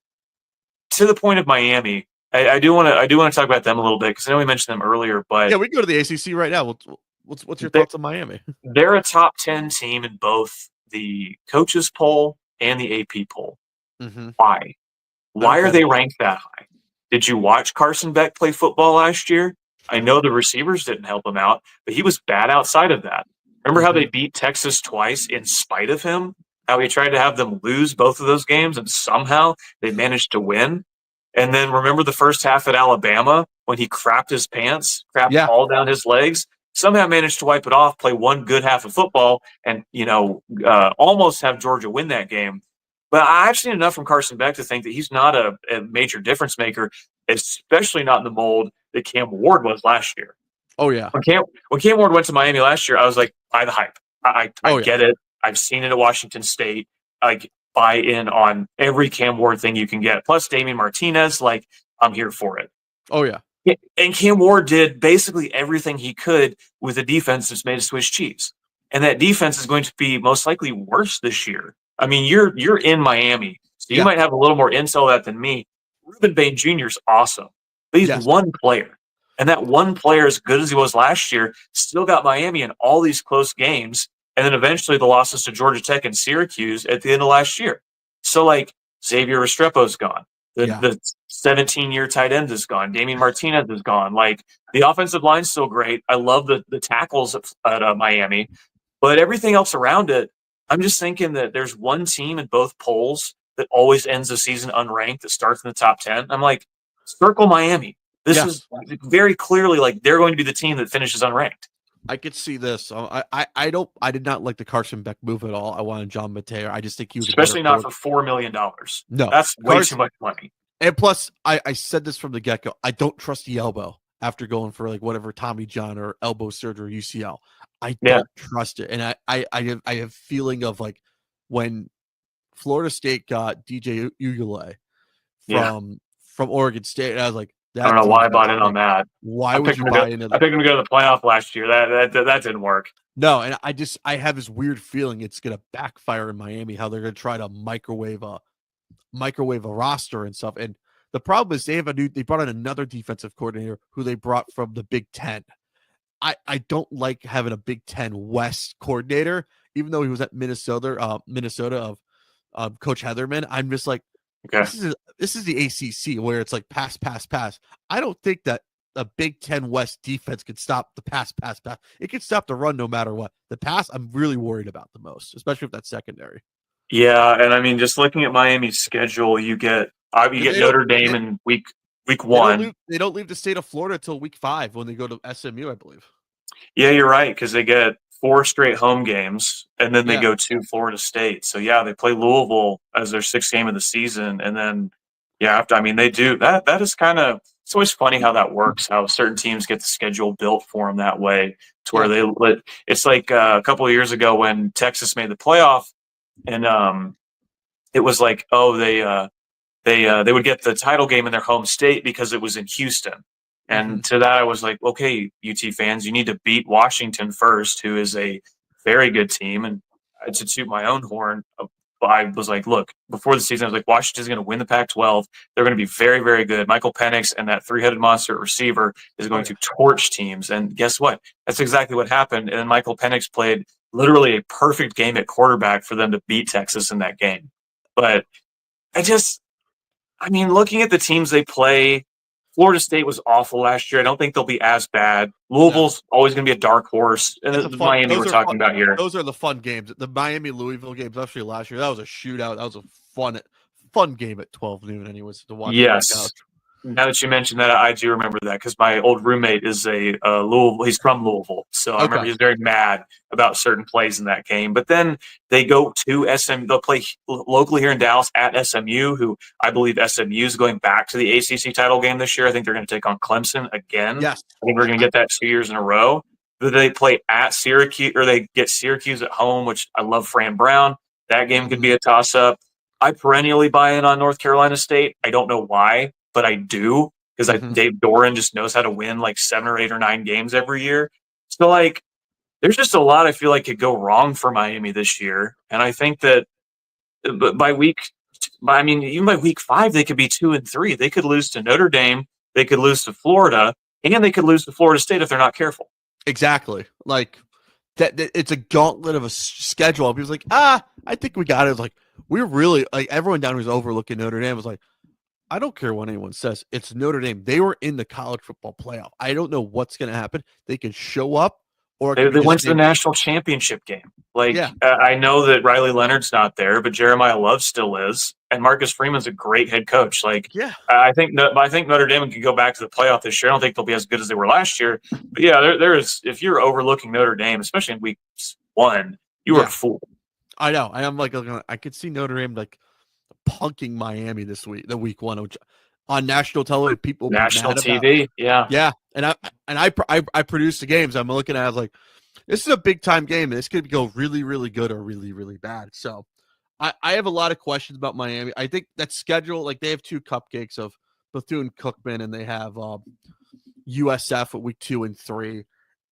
[SPEAKER 2] to the point of Miami, I do want to talk about them a little bit because I know we mentioned them earlier. But
[SPEAKER 1] yeah, we can go to the ACC right now. What's your thoughts on Miami?
[SPEAKER 2] They're a top 10 team in both the coaches poll and the AP poll.
[SPEAKER 1] Mm-hmm.
[SPEAKER 2] Why? Why are they ranked that high? Did you watch Carson Beck play football last year? I know the receivers didn't help him out, but he was bad outside of that. Remember how they beat Texas twice in spite of him? How he tried to have them lose both of those games and somehow they managed to win? And then remember the first half at Alabama when he crapped his pants, crapped all down his legs? Somehow managed to wipe it off, play one good half of football, and almost have Georgia win that game. But I've seen enough from Carson Beck to think that he's not a major difference maker, especially not in the mold that Cam Ward was last year.
[SPEAKER 1] Oh, yeah.
[SPEAKER 2] When Cam Ward went to Miami last year, I was like, buy the hype. I get it. I've seen it at Washington State. Like, buy in on every Cam Ward thing you can get. Plus, Damian Martinez, I'm here for it.
[SPEAKER 1] Oh, yeah.
[SPEAKER 2] And Cam Ward did basically everything he could with a defense that's made of Swiss cheese. And that defense is going to be most likely worse this year. I mean, you're in Miami, so you might have a little more intel that than me. Ruben Bain Jr. is awesome, but he's one player. And that one player, as good as he was last year, still got Miami in all these close games. And then eventually the losses to Georgia Tech and Syracuse at the end of last year. So, Xavier Restrepo's gone. The 17-year tight end is gone. Damian Martinez is gone. The offensive line's still great. I love the tackles at Miami. But everything else around it, I'm just thinking that there's one team in both polls that always ends the season unranked that starts in the top 10. I'm like, circle Miami. This is very clearly they're going to be the team that finishes unranked.
[SPEAKER 1] I could see this. I did not like the Carson Beck move at all. I wanted John Mateer. I just think he was
[SPEAKER 2] especially not for $4 million. No, that's way too much money.
[SPEAKER 1] And plus, I said this from the get-go. I don't trust the elbow after going for whatever Tommy John or elbow surgery or UCL. I don't trust it. And I have feeling of when Florida State got DJ Ugule from Oregon State, and I was like,
[SPEAKER 2] I don't know why I bought in on that.
[SPEAKER 1] Why would you buy into that?
[SPEAKER 2] I picked him to go to the playoff last year. That didn't work.
[SPEAKER 1] No, and I have this weird feeling it's going to backfire in Miami, how they're going to try to microwave a roster and stuff. And the problem is they brought in another defensive coordinator who they brought from the Big Ten. I don't like having a Big Ten West coordinator, even though he was at Minnesota of Coach Heatherman. I'm just like, okay, this is the ACC where it's pass. I don't think that a Big Ten West defense can stop the pass. It can stop the run no matter what. The pass, I'm really worried about the most, especially with that secondary.
[SPEAKER 2] Yeah, and I mean, just looking at Miami's schedule, you get Notre Dame in week 1.
[SPEAKER 1] They don't leave the state of Florida until week 5 when they go to SMU, I believe. Yeah,
[SPEAKER 2] you're right, because they get 4 straight home games, and then they go to Florida State. So, they play Louisville as their 6th game of the season, and then, they do. That is kind of – it's always funny how that works, how certain teams get the schedule built for them that way to where it's like a couple of years ago when Texas made the playoff, and it was they would get the title game in their home state because it was in Houston. And to that, I was like, okay, UT fans, you need to beat Washington first, who is a very good team. And to toot my own horn, I was like, look, before the season, I was like, Washington's going to win the Pac-12. They're going to be very, very good. Michael Penix and that 3-headed monster at receiver is going to torch teams. And guess what? That's exactly what happened. And then Michael Penix played literally a perfect game at quarterback for them to beat Texas in that game. But looking at the teams they play, Florida State was awful last year. I don't think they'll be as bad. Louisville's always going to be a dark horse. And the Miami we're talking about here.
[SPEAKER 1] Those are the fun games. The Miami-Louisville game, especially last year, that was a shootout. That was a fun game at 12 noon anyways to watch.
[SPEAKER 2] Yes. Now that you mentioned that, I do remember that because my old roommate is a Louisville. He's from Louisville. So I remember he was very mad about certain plays in that game. But then they go to SMU. They'll play locally here in Dallas at SMU, who I believe SMU is going back to the ACC title game this year. I think they're going to take on Clemson again.
[SPEAKER 1] Yes.
[SPEAKER 2] I think we're going to get that 2 years in a row. They play at Syracuse, or they get Syracuse at home, which I love Fran Brown. That game could be a toss-up. I perennially buy in on North Carolina State. I don't know why, but I do, because Dave Doran just knows how to win 7 or 8 or 9 games every year. So, there's just a lot I feel like could go wrong for Miami this year. And I think that but even by week 5, they could be 2-3. They could lose to Notre Dame, they could lose to Florida, and they could lose to Florida State if they're not careful.
[SPEAKER 1] Exactly. Like that it's a gauntlet of a schedule. People's like, I think we got it. It's like we're really like everyone down who's overlooking Notre Dame was like, I don't care what anyone says. It's Notre Dame. They were in the college football playoff. I don't know what's going to happen. They can show up, or
[SPEAKER 2] they went to the national championship game. I know that Riley Leonard's not there, but Jeremiah Love still is, and Marcus Freeman's a great head coach. I think Notre Dame can go back to the playoff this year. I don't think they'll be as good as they were last year, but there is. If you're overlooking Notre Dame, especially in week 1, you were a fool.
[SPEAKER 1] I know. I am like I could see Notre Dame like punking Miami this week, the week 1, which on national television, people
[SPEAKER 2] national TV,
[SPEAKER 1] yeah. And I produced the games. I'm looking at it, I was like, this is a big time game. This could go really, really good or really, really bad. So I have a lot of questions about Miami. I think that schedule, like they have 2 cupcakes of Bethune-Cookman, and they have USF at week 2 and 3.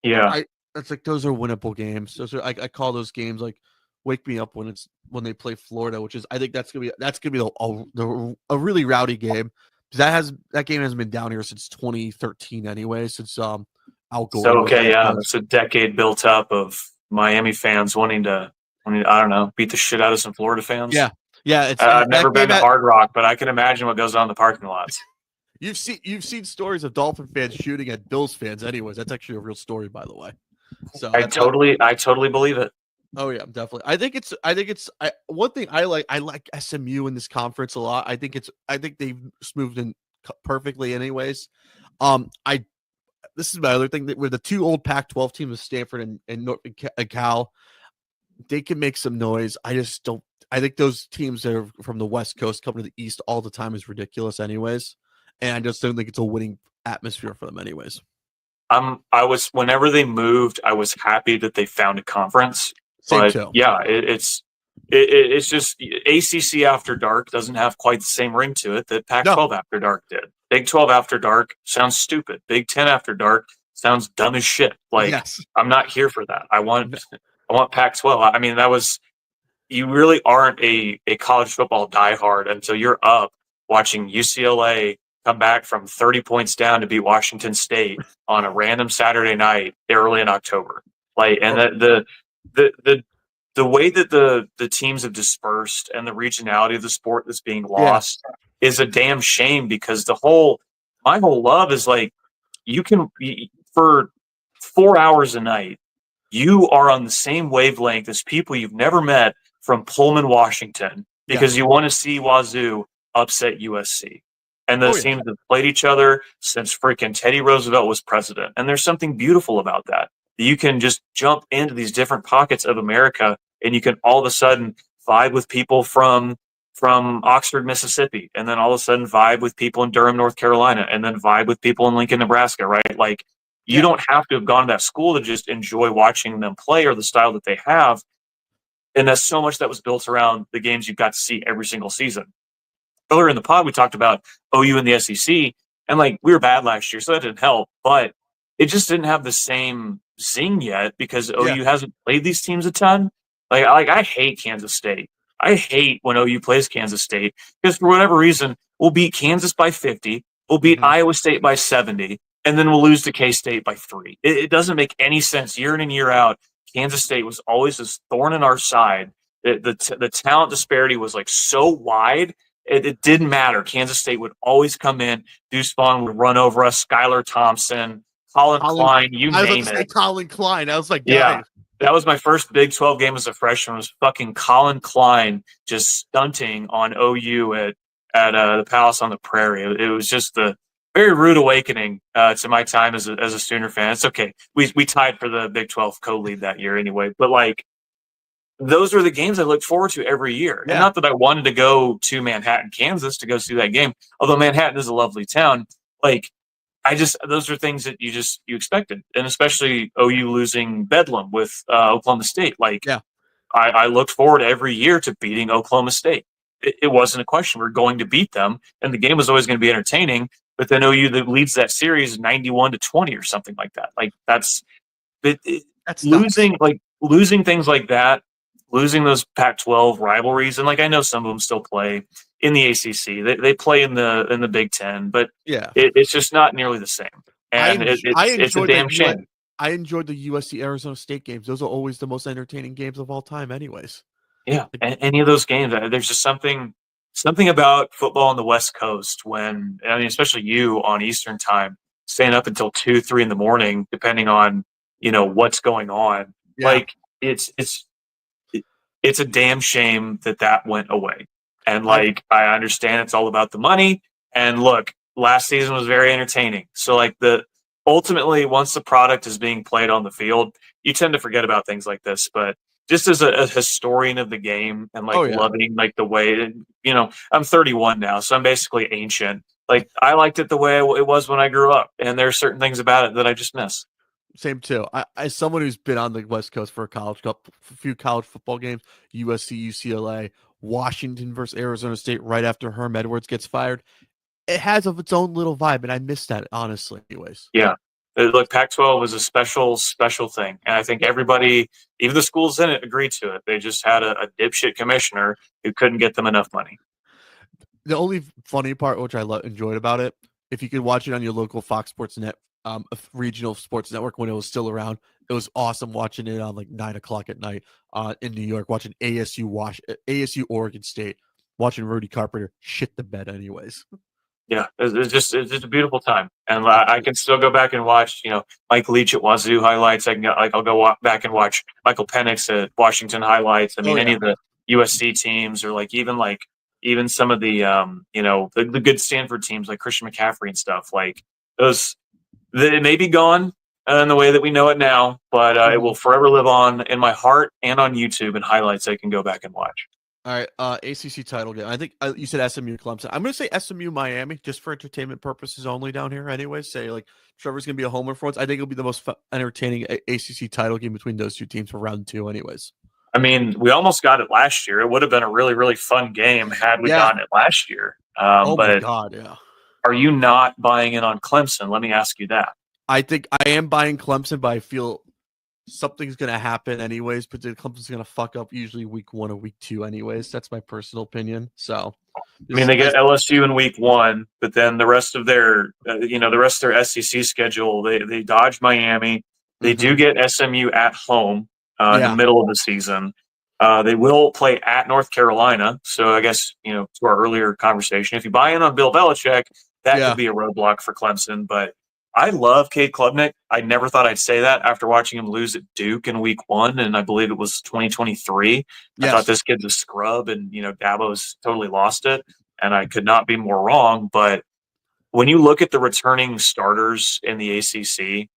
[SPEAKER 2] Yeah,
[SPEAKER 1] it's like those are winnable games. Those are I call those games like wake me up when they play Florida, which is I think that's gonna be a really rowdy game. That game hasn't been down here since 2013 anyway. Since Al Gore.
[SPEAKER 2] So it's a decade built up of Miami fans wanting to I don't know, beat the shit out of some Florida fans.
[SPEAKER 1] Yeah.
[SPEAKER 2] I've never been to Hard Rock, but I can imagine what goes on in the parking lots.
[SPEAKER 1] You've seen stories of Dolphin fans shooting at Bills fans. Anyways, that's actually a real story, by the way. So
[SPEAKER 2] I totally believe it.
[SPEAKER 1] Oh yeah, definitely. I think it's one thing I like SMU in this conference a lot. I think they've smoothed in perfectly anyways. This is my other thing that with the 2 old Pac-12 teams of Stanford and Cal, they can make some noise. I just don't. I think those teams that are from the West Coast coming to the East all the time is ridiculous anyways. And I just don't think it's a winning atmosphere for them anyways.
[SPEAKER 2] Whenever they moved, I was happy that they found a conference.
[SPEAKER 1] Same too.
[SPEAKER 2] Yeah, it's just ACC After Dark doesn't have quite the same ring to it that Pac-12 After Dark did. Big 12 After Dark sounds stupid. Big 10 After Dark sounds dumb as shit. I'm not here for that. I want Pac-12. I mean, you really aren't a college football diehard until you're up watching UCLA come back from 30 points down to beat Washington State on a random Saturday night early in October. The way that the teams have dispersed and the regionality of the sport that's being lost is a damn shame, because my whole love is like, you can, for 4 hours a night, you are on the same wavelength as people you've never met from Pullman, Washington, because you want to see Wazoo upset USC. And those teams have played each other since freaking Teddy Roosevelt was president. And there's something beautiful about that. You can just jump into these different pockets of America, and you can all of a sudden vibe with people from Oxford, Mississippi, and then all of a sudden vibe with people in Durham, North Carolina, and then vibe with people in Lincoln, Nebraska, right? Like, you don't have to have gone to that school to just enjoy watching them play or the style that they have. And that's so much that was built around the games you've got to see every single season. Earlier in the pod, we talked about OU and the SEC, and we were bad last year, so that didn't help, but it just didn't have the same zing yet because OU hasn't played these teams a ton. I hate Kansas State. I hate when OU plays Kansas State, because for whatever reason, we'll beat Kansas by 50, we'll beat Iowa State by 70, and then we'll lose to K-State by 3. It doesn't make any sense. Year in and year out, Kansas State was always this thorn in our side. The talent disparity was so wide, it didn't matter. Kansas State would always come in. Deuce Vaughn would run over us. Skylar Thompson, Colin Klein, you name it.
[SPEAKER 1] Colin Klein. I was like,
[SPEAKER 2] yeah. That was my first Big 12 game as a freshman. Was fucking Colin Klein just stunting on OU at the Palace on the Prairie. It was just a very rude awakening to my time as a Sooner fan. It's okay. We tied for the Big 12 co-lead that year anyway. But those are the games I looked forward to every year. Yeah. And not that I wanted to go to Manhattan, Kansas to go see that game, although Manhattan is a lovely town. Those are things that you expected. And especially OU losing Bedlam with Oklahoma State. I looked forward every year to beating Oklahoma State. It wasn't a question. We're going to beat them. And the game was always going to be entertaining. But then OU that leads that series 91-20 or something like that. That's losing, losing things like that losing those Pac-12 rivalries, and like I know some of them still play in the ACC. They play in the Big Ten, but
[SPEAKER 1] Yeah,
[SPEAKER 2] it's just not nearly the same, and it's a damn shame.
[SPEAKER 1] I enjoyed the USC Arizona State games. Those are always the most entertaining games of all time, anyways.
[SPEAKER 2] Yeah, any of those games, there's just something about football on the West Coast when, I mean, especially you on Eastern time, staying up until 2, 3 in the morning, depending on what's going on.
[SPEAKER 1] Yeah.
[SPEAKER 2] Like it's a damn shame that went away. And like I understand it's all about the money. And look, last season was very entertaining. So like ultimately, once the product is being played on the field, you tend to forget about things like this. But just as a historian of the game and like loving like the way, I'm 31 now, so I'm basically ancient. Like I liked it the way it was when I grew up, and there are certain things about it that I just miss.
[SPEAKER 1] Same too. As someone who's been on the West Coast for a few college football games, USC, UCLA, Washington versus Arizona State, right after Herm Edwards gets fired, it has of its own little vibe, and I miss that honestly. Anyways,
[SPEAKER 2] yeah. Look, Pac-12 was a special thing, and I think everybody, even the schools in it, agreed to it. They just had a dipshit commissioner who couldn't get them enough money.
[SPEAKER 1] The only funny part, which I enjoyed about it, if you could watch it on your local Fox Sports Net, regional sports network when it was still around, it was awesome watching it on like 9:00 at night in New York, watching ASU Oregon State, watching Rudy Carpenter shit the bed. Anyways.
[SPEAKER 2] Yeah, it's just a beautiful time, and I can still go back and watch, Mike Leach at Wazoo highlights. I'll go back and watch Michael Penix at Washington highlights. I mean, any of the USC teams, or even some of the the good Stanford teams like Christian McCaffrey and stuff. Like those, it may be gone in the way that we know it now, but it will forever live on in my heart and on YouTube and highlights I can go back and watch.
[SPEAKER 1] All right, ACC title game. I think you said SMU Clemson. I'm going to say SMU Miami just for entertainment purposes only down here. Anyways, say like Trevor's going to be a homer for once. I think it'll be the most entertaining ACC title game between those two teams for round 2. Anyways,
[SPEAKER 2] I mean, we almost got it last year. It would have been a really, really fun game had we gotten it last year.
[SPEAKER 1] Oh
[SPEAKER 2] but
[SPEAKER 1] my God, yeah.
[SPEAKER 2] Are you not buying in on Clemson? Let me ask you that.
[SPEAKER 1] I think I am buying Clemson, but I feel something's going to happen anyways, but Clemson's going to fuck up usually week 1 or week 2 anyways. That's my personal opinion. So,
[SPEAKER 2] I mean, they get LSU in week 1, but then the rest of their, SEC schedule, they dodge Miami. They do get SMU at home in the middle of the season. They will play at North Carolina. So I guess, to our earlier conversation, if you buy in on Bill Belichick, that could be a roadblock for Clemson, but I love Cade Klubnik. I never thought I'd say that after watching him lose at Duke in week 1, and I believe it was 2023. I thought this kid's a scrub, and Dabo's totally lost it, and I could not be more wrong. But when you look at the returning starters in the ACC,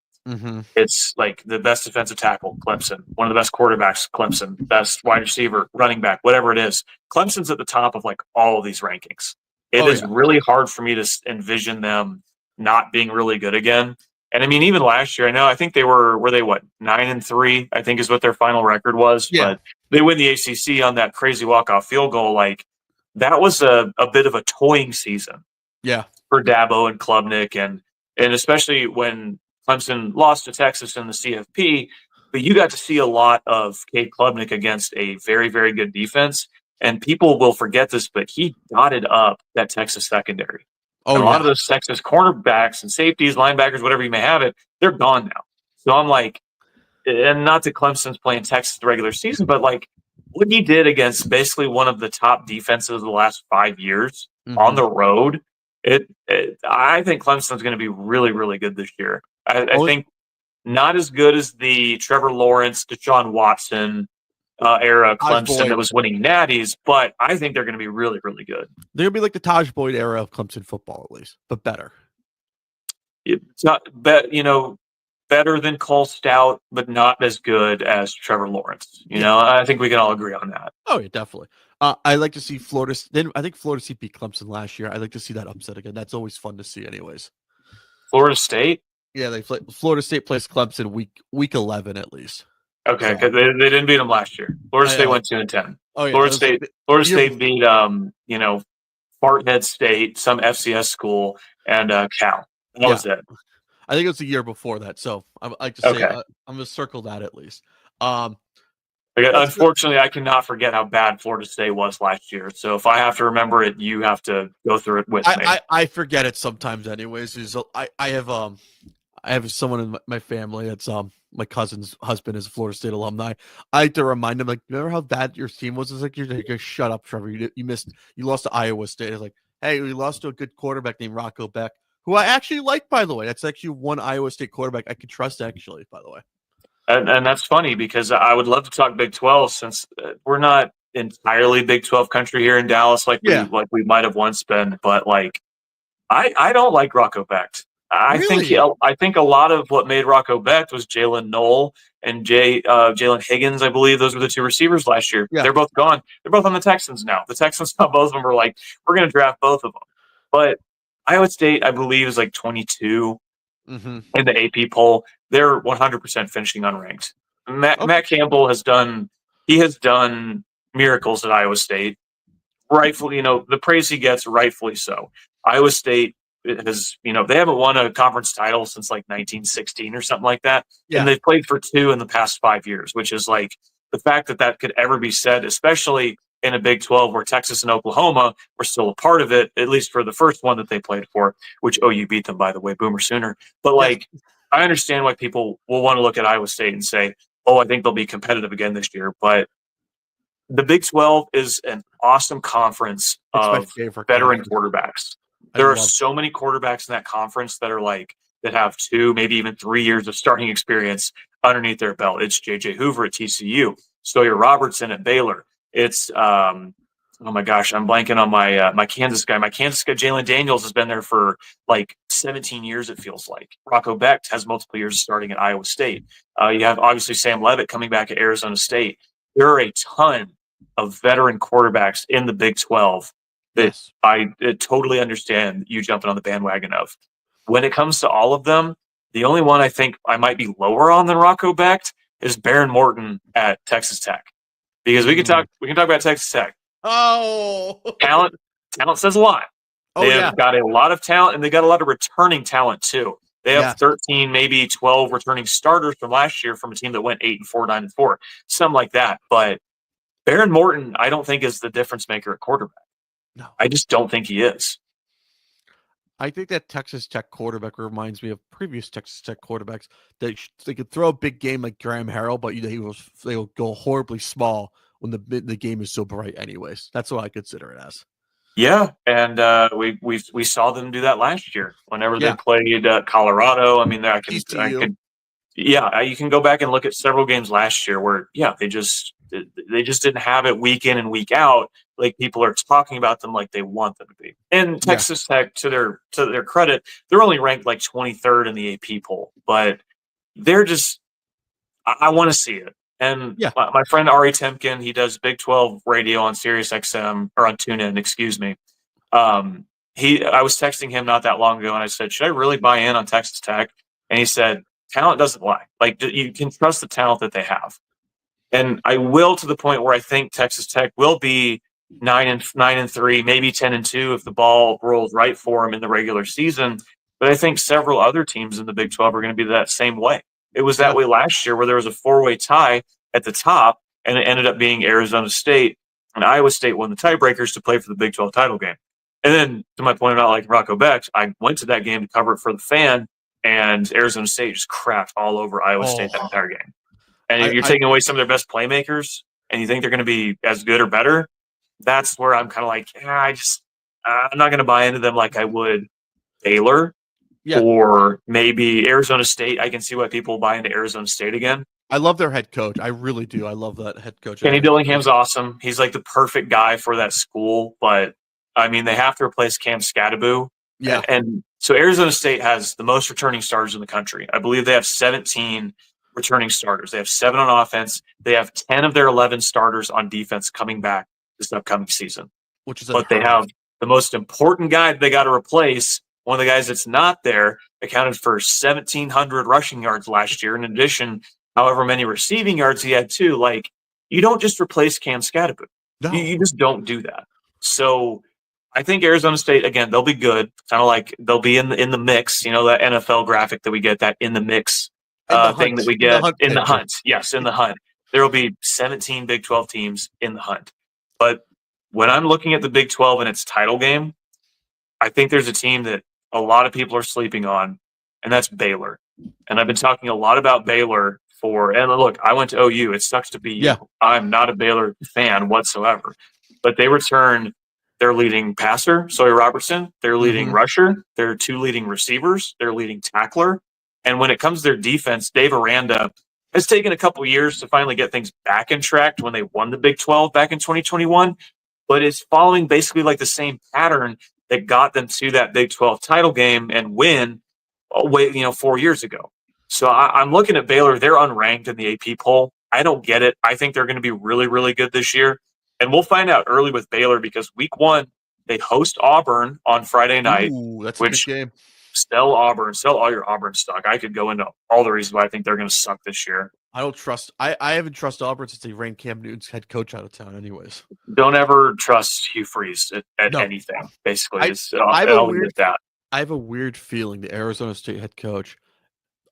[SPEAKER 2] it's like the best defensive tackle, Clemson, one of the best quarterbacks, Clemson, best wide receiver, running back, whatever it is. Clemson's at the top of like all of these rankings. It is really hard for me to envision them not being really good again. And I mean, even last year, I think they were they what, 9-3, I think is what their final record was.
[SPEAKER 1] Yeah.
[SPEAKER 2] But they win the ACC on that crazy walk-off field goal. Like that was a bit of a toying season.
[SPEAKER 1] Yeah.
[SPEAKER 2] For Dabo and Klubnik, and especially when Clemson lost to Texas in the CFP, but you got to see a lot of Cade Klubnik against a very, very good defense. And people will forget this, but he dotted up that Texas secondary. A lot of those Texas cornerbacks and safeties, linebackers, whatever you may have it, they're gone now. So I'm like, and not that Clemson's playing Texas the regular season, but like what he did against basically one of the top defenses of the last 5 years on the road, I think Clemson's going to be really, really good this year. I think not as good as the Trevor Lawrence, Deshaun Watson era Clemson that was winning natties, but I think they're going to be really, really good.
[SPEAKER 1] They're going to be like the Taj Boyd era of Clemson football, at least, but better.
[SPEAKER 2] It's not, better than Cole Stout, but not as good as Trevor Lawrence. I think we can all agree on that.
[SPEAKER 1] Oh, yeah, definitely. I like to see Florida. Then I think Florida State beat Clemson last year. I like to see that upset again. That's always fun to see, anyways.
[SPEAKER 2] Florida State?
[SPEAKER 1] Yeah, Florida State plays Clemson week 11 at least.
[SPEAKER 2] Okay, because they didn't beat them last year. Florida State went 2-10. Oh, yeah, Florida State beat Farthead State, some FCS school, and Cal. That was it.
[SPEAKER 1] I think it was the year before that. So I like to say I'm going to circle that at least.
[SPEAKER 2] Unfortunately, I cannot forget how bad Florida State was last year. So if I have to remember it, you have to go through it with me.
[SPEAKER 1] I forget it sometimes, anyways. I have someone in my family that's my cousin's husband is a Florida State alumni. I like to remind him, like, remember how bad your team was? It's like you're like, shut up, Trevor. You lost to Iowa State. It's like, hey, we lost to a good quarterback named Rocco Beck, who I actually like, by the way. That's actually one Iowa State quarterback I could trust, actually, by the way.
[SPEAKER 2] And that's funny because I would love to talk Big 12 since we're not entirely Big 12 country here in Dallas like we might have once been. But like, I don't like Rocco Beck. I think a lot of what made Rocco Beck was Jalen Knoll and Jalen Higgins. I believe those were the two receivers last year. Yeah. They're both gone. They're both on the Texans now. The Texans, both of them were like, we're going to draft both of them. But Iowa State, I believe, is like 22 in the AP poll. They're 100% finishing unranked. Matt Campbell has done miracles at Iowa State. Rightfully, the praise he gets, rightfully so. Iowa State has, they haven't won a conference title since like 1916 or something like that. Yeah. And they've played for 2 in the past 5 years, which is like the fact that could ever be said, especially in a Big 12 where Texas and Oklahoma were still a part of it, at least for the first one that they played for, which OU beat them, by the way, Boomer Sooner. But like, I understand why people will want to look at Iowa State and say, I think they'll be competitive again this year. But the Big 12 is an awesome conference of veteran quarterbacks. There are so many quarterbacks in that conference that are like, that have 2, maybe even 3 years of starting experience underneath their belt. It's J.J. Hoover at TCU, Sawyer Robertson at Baylor. It's, oh my gosh, I'm blanking on my Kansas guy. My Kansas guy, Jalen Daniels, has been there for like 17 years, it feels like. Rocco Beck has multiple years starting at Iowa State. You have obviously Sam Leavitt coming back at Arizona State. There are a ton of veteran quarterbacks in the Big 12 that I totally understand you jumping on the bandwagon of. When it comes to all of them, the only one I think I might be lower on than Rocco Beck is Baron Morton at Texas Tech. Because we can talk about Texas Tech.
[SPEAKER 1] Oh,
[SPEAKER 2] talent says a lot. They have got a lot of talent, and they got a lot of returning talent too. They have 13, maybe 12 returning starters from last year from a team that went 8-4, 9-4, something like that. But Baron Morton, I don't think is the difference maker at quarterback. No, I just don't think he is.
[SPEAKER 1] I think that Texas Tech quarterback reminds me of previous Texas Tech quarterbacks. They could throw a big game like Graham Harrell, but they will go horribly small when the game is so bright. Anyways, that's what I consider it as.
[SPEAKER 2] Yeah, and we saw them do that last year whenever they played Colorado. I mean, you can go back and look at several games last year where they just didn't have it week in and week out. Like people are talking about them like they want them to be. And Texas Tech, to their credit, they're only ranked like 23rd in the AP poll, but they're just. I want to see it. And my friend Ari Temkin, he does Big 12 radio on Sirius XM or on TuneIn, excuse me. I was texting him not that long ago, and I said, "Should I really buy in on Texas Tech?" And he said, "Talent doesn't lie. Like you can trust the talent that they have." And I will, to the point where I think Texas Tech will be 9-3, maybe 10-2 if the ball rolls right for them in the regular season. But I think several other teams in the Big 12 are going to be that same way. It was that way last year where there was a 4-way tie at the top, and it ended up being Arizona State, and Iowa State won the tiebreakers to play for the Big 12 title game. And then, to my point about like Rocco Beck, I went to that game to cover it for the fan, and Arizona State just crapped all over Iowa State that entire game. And if you're taking away some of their best playmakers, and you think they're going to be as good or better, that's where I'm kind of like, I'm not going to buy into them like I would Baylor. Yeah. Or maybe Arizona State. I can see why people buy into Arizona State again.
[SPEAKER 1] I love their head coach. I really do. I love that head coach.
[SPEAKER 2] Kenny Dillingham's awesome. He's like the perfect guy for that school. But, I mean, they have to replace Cam Scadaboo. Yeah. And so Arizona State has the most returning starters in the country. I believe they have 17 returning starters. They have 7 on offense. They have 10 of their 11 starters on defense coming back this upcoming season. But they have the most important guy they got to replace. One of the guys that's not there accounted for 1,700 rushing yards last year. In addition, however many receiving yards he had too. Like, you don't just replace Cam Scadaboo. No. You just don't do that. So I think Arizona State, again, they'll be good. Kind of like they'll be in the mix. You know, that NFL graphic that we get, that in the mix thing that we get in the hunt. Yes, in the hunt. there will be 17 Big 12 teams in the hunt. But when I'm looking at the Big 12 and its title game, I think there's a team that a lot of people are sleeping on, and that's Baylor. And I've been talking a lot about Baylor and look, I went to OU. It sucks to be you.
[SPEAKER 1] Yeah.
[SPEAKER 2] I'm not a Baylor fan whatsoever. But they return their leading passer, Sawyer Robertson, their leading rusher, their 2 leading receivers, their leading tackler. And when it comes to their defense, Dave Aranda has taken a couple years to finally get things back in track when they won the Big 12 back in 2021, but it's following basically like the same pattern that got them to that Big 12 title game and win 4 years ago. So I'm looking at Baylor. They're unranked in the AP poll. I don't get it. I think they're going to be really, really good this year. And we'll find out early with Baylor because week 1, they host Auburn on Friday night.
[SPEAKER 1] Ooh, that's a big game.
[SPEAKER 2] Sell Auburn, sell all your Auburn stock. I could go into all the reasons why I think they're going to suck this year.
[SPEAKER 1] I don't trust. I haven't trusted Auburn since they ran Cam Newton's head coach out of town. Anyways,
[SPEAKER 2] don't ever trust Hugh Freeze at anything. Basically, I
[SPEAKER 1] have a weird feeling the Arizona State head coach,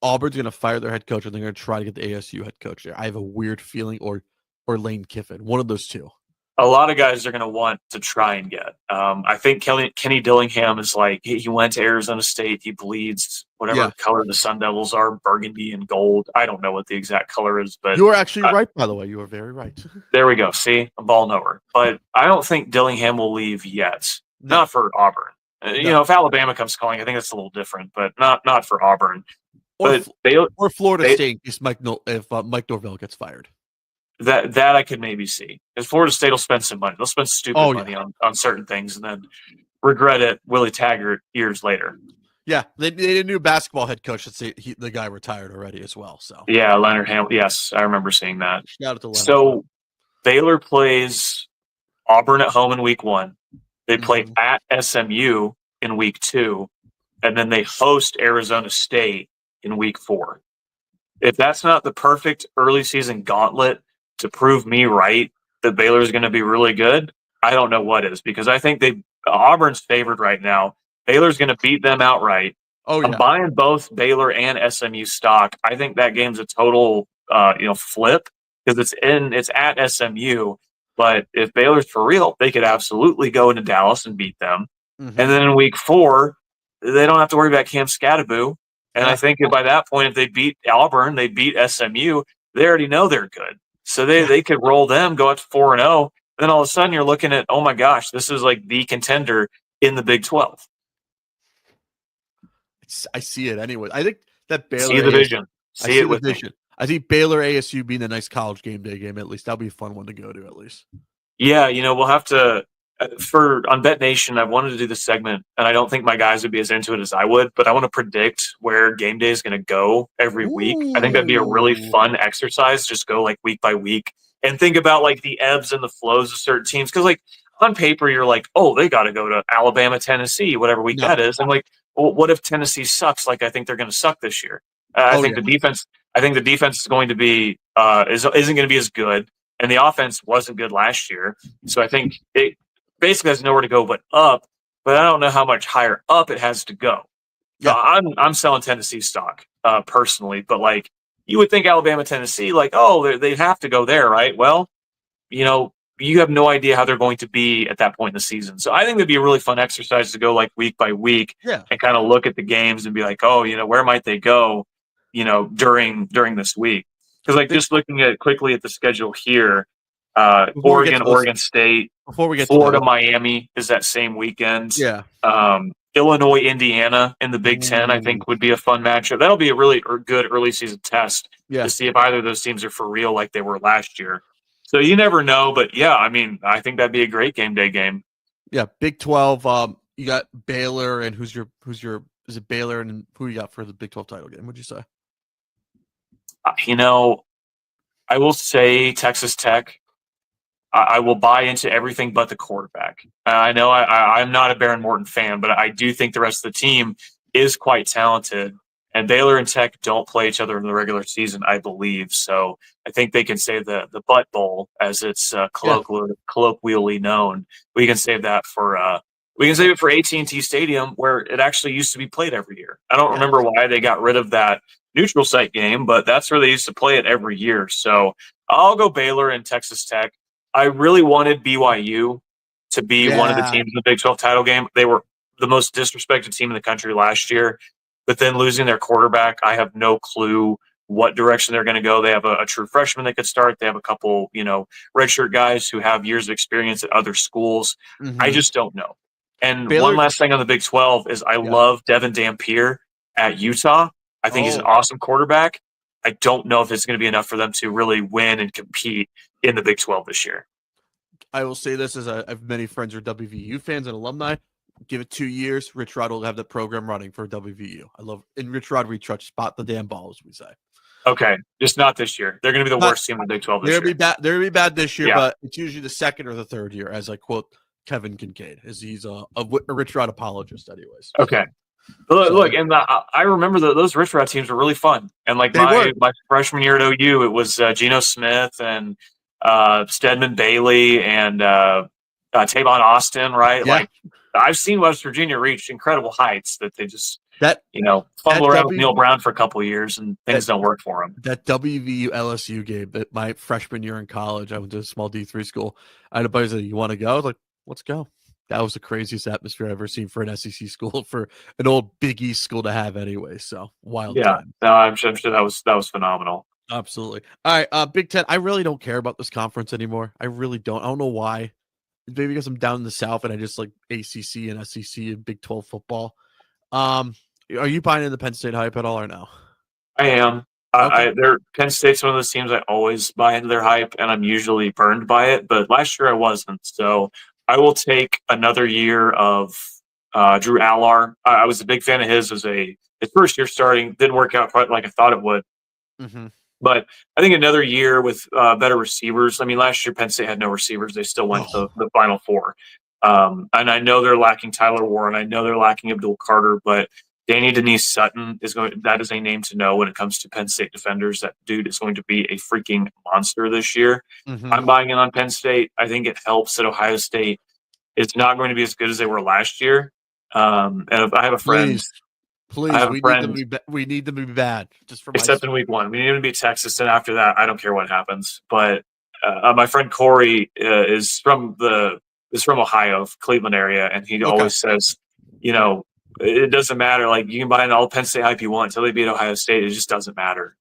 [SPEAKER 1] Auburn's going to fire their head coach, and they're going to try to get the ASU head coach there. I have a weird feeling, or Lane Kiffin, one of those two.
[SPEAKER 2] A lot of guys are going to want to try and get. I think Kenny Dillingham is like, he went to Arizona State. He bleeds whatever color the Sun Devils are, burgundy and gold. I don't know what the exact color is, but
[SPEAKER 1] you are actually right, by the way. You are very right.
[SPEAKER 2] There we go. See, a ball knower. But I don't think Dillingham will leave yet. No. Not for Auburn. No. If Alabama comes calling, I think that's a little different, but not for Auburn.
[SPEAKER 1] Or Florida State if Mike Norvell gets fired.
[SPEAKER 2] That I could maybe see. Because Florida State will spend some money. They'll spend stupid money on certain things and then regret it Willie Taggart years later.
[SPEAKER 1] Yeah, they need a new basketball head coach. The guy retired already as well. So
[SPEAKER 2] yeah, Leonard Hamilton. Yes, I remember seeing that.
[SPEAKER 1] Shout out to Leonard.
[SPEAKER 2] So Baylor plays Auburn at home in week 1. They play at SMU in week 2, and then they host Arizona State in week 4. If that's not the perfect early season gauntlet to prove me right that Baylor is going to be really good, I don't know what is, because I think Auburn's favored right now. Baylor's going to beat them outright. I'm buying both Baylor and SMU stock. I think that game's a total flip because it's at SMU. But if Baylor's for real, they could absolutely go into Dallas and beat them. And then in week 4, they don't have to worry about Cam Scattaboo. And I think by that point, if they beat Auburn, they beat SMU, they already know they're good. So they could roll them, go up to 4-0. And then all of a sudden you're looking at, oh my gosh, this is like the contender in the Big 12.
[SPEAKER 1] I see it anyway. I think that Baylor.
[SPEAKER 2] See the vision. See it with
[SPEAKER 1] vision. I think Baylor ASU being a nice college game day game, at least that'll be a fun one to go to at least.
[SPEAKER 2] Yeah, we'll have to on Bet Nation, I've wanted to do this segment, and I don't think my guys would be as into it as I would, but I want to predict where game day is going to go every week. I think that'd be a really fun exercise. Just go like week by week and think about like the ebbs and the flows of certain teams. Because like on paper, you're like, oh, they got to go to Alabama, Tennessee, whatever week that is. I'm like, well, what if Tennessee sucks? Like I think they're going to suck this year. I think the defense is going to be isn't going to be as good, and the offense wasn't good last year. So I think it basically has nowhere to go but up. But I don't know how much higher up it has to go. So I'm selling Tennessee stock personally, but like you would think Alabama, Tennessee, like they'd have to go there, right? Well, you have no idea how they're going to be at that point in the season. So I think it'd be a really fun exercise to go like week by week and kind of look at the games and be like, where might they go? During this week, because like just looking at quickly at the schedule here, Oregon State,
[SPEAKER 1] before we get
[SPEAKER 2] Florida, Miami is that same weekend.
[SPEAKER 1] Yeah.
[SPEAKER 2] Illinois, Indiana in the Big Ten, I think would be a fun matchup. That'll be a really good early season test to see if either of those teams are for real like they were last year. So you never know, but I think that'd be a great game day game.
[SPEAKER 1] Yeah, Big 12. You got Baylor, and who's your is it Baylor, and who you got for the Big 12 title game? What'd you say?
[SPEAKER 2] I will say Texas Tech. I will buy into everything but the quarterback. I know I'm not a Baron Morton fan, but I do think the rest of the team is quite talented. And Baylor and Tech don't play each other in the regular season, I believe. So I think they can save the Butt Bowl, as it's colloquially known. We can save that for AT&T Stadium, where it actually used to be played every year. I don't remember why they got rid of that neutral site game, but that's where they used to play it every year. So I'll go Baylor and Texas Tech. I really wanted BYU to be one of the
[SPEAKER 1] Yeah.
[SPEAKER 2] teams in the Big 12 title game. They were the most disrespected team in the country last year, but then losing their quarterback, I have no clue what direction they're going to go. They have a true freshman that could start. They have a couple, redshirt guys who have years of experience at other schools. I just don't know. And
[SPEAKER 1] Baylor,
[SPEAKER 2] one last thing on the Big 12 is I love Devin Dampier at Utah. I think he's an awesome quarterback. I don't know if it's going to be enough for them to really win and compete in the Big 12 this year.
[SPEAKER 1] I will say this as I have many friends who are WVU fans and alumni. Give it 2 years, Rich Rod will have the program running for WVU. And Rich Rod retouch spot the damn ball, as we say.
[SPEAKER 2] Okay, just not this year. They're going to be the worst team in the Big 12 this year.
[SPEAKER 1] They're going to be bad this year, but it's usually the second or the third year, as I quote Kevin Kincaid, as he's a Rich Rod apologist, anyways.
[SPEAKER 2] Okay. Look, and I remember those Rich Rod teams were really fun. And like my freshman year at OU, it was Geno Smith and Stedman Bailey and Tavon Austin, right?
[SPEAKER 1] Yeah.
[SPEAKER 2] Like I've seen West Virginia reach incredible heights that they just fumble around with Neil Brown for a couple of years and things don't work for them.
[SPEAKER 1] That WVU LSU game, that my freshman year in college, I went to a small D3 school. I had a buddy say, "You want to go?" I was like, "Let's go." That was the craziest atmosphere I've ever seen for an SEC school, for an old Big East school to have anyway. So wild.
[SPEAKER 2] Yeah, no, I'm sure that was phenomenal.
[SPEAKER 1] Absolutely. All right, Big Ten. I really don't care about this conference anymore. I really don't. I don't know why. Maybe because I'm down in the South and I just like ACC and SEC and Big 12 football. Are you buying in the Penn State hype at all or no?
[SPEAKER 2] I am. Okay. Penn State's one of those teams I always buy into their hype, and I'm usually burned by it. But last year I wasn't. So I will take another year of Drew Allar. I was a big fan of his his first year starting. Didn't work out quite like I thought it would.
[SPEAKER 1] Mm-hmm.
[SPEAKER 2] But I think another year with better receivers. I mean, last year Penn State had no receivers. They still went to the Final Four. And I know they're lacking Tyler Warren. I know they're lacking Abdul Carter, but Danny Denise Sutton that is a name to know when it comes to Penn State defenders. That dude is going to be a freaking monster this year. Mm-hmm. I'm buying in on Penn State. I think it helps that Ohio State is not going to be as good as they were last year. And I have a friend.
[SPEAKER 1] Please, we need them to be bad. Just for
[SPEAKER 2] except in week 1. We need them to beat Texas, and after that, I don't care what happens. But my friend Corey is from Ohio, Cleveland area, and he always says, it doesn't matter. Like, you can buy an all Penn State hype you want until they beat Ohio State. It just doesn't matter.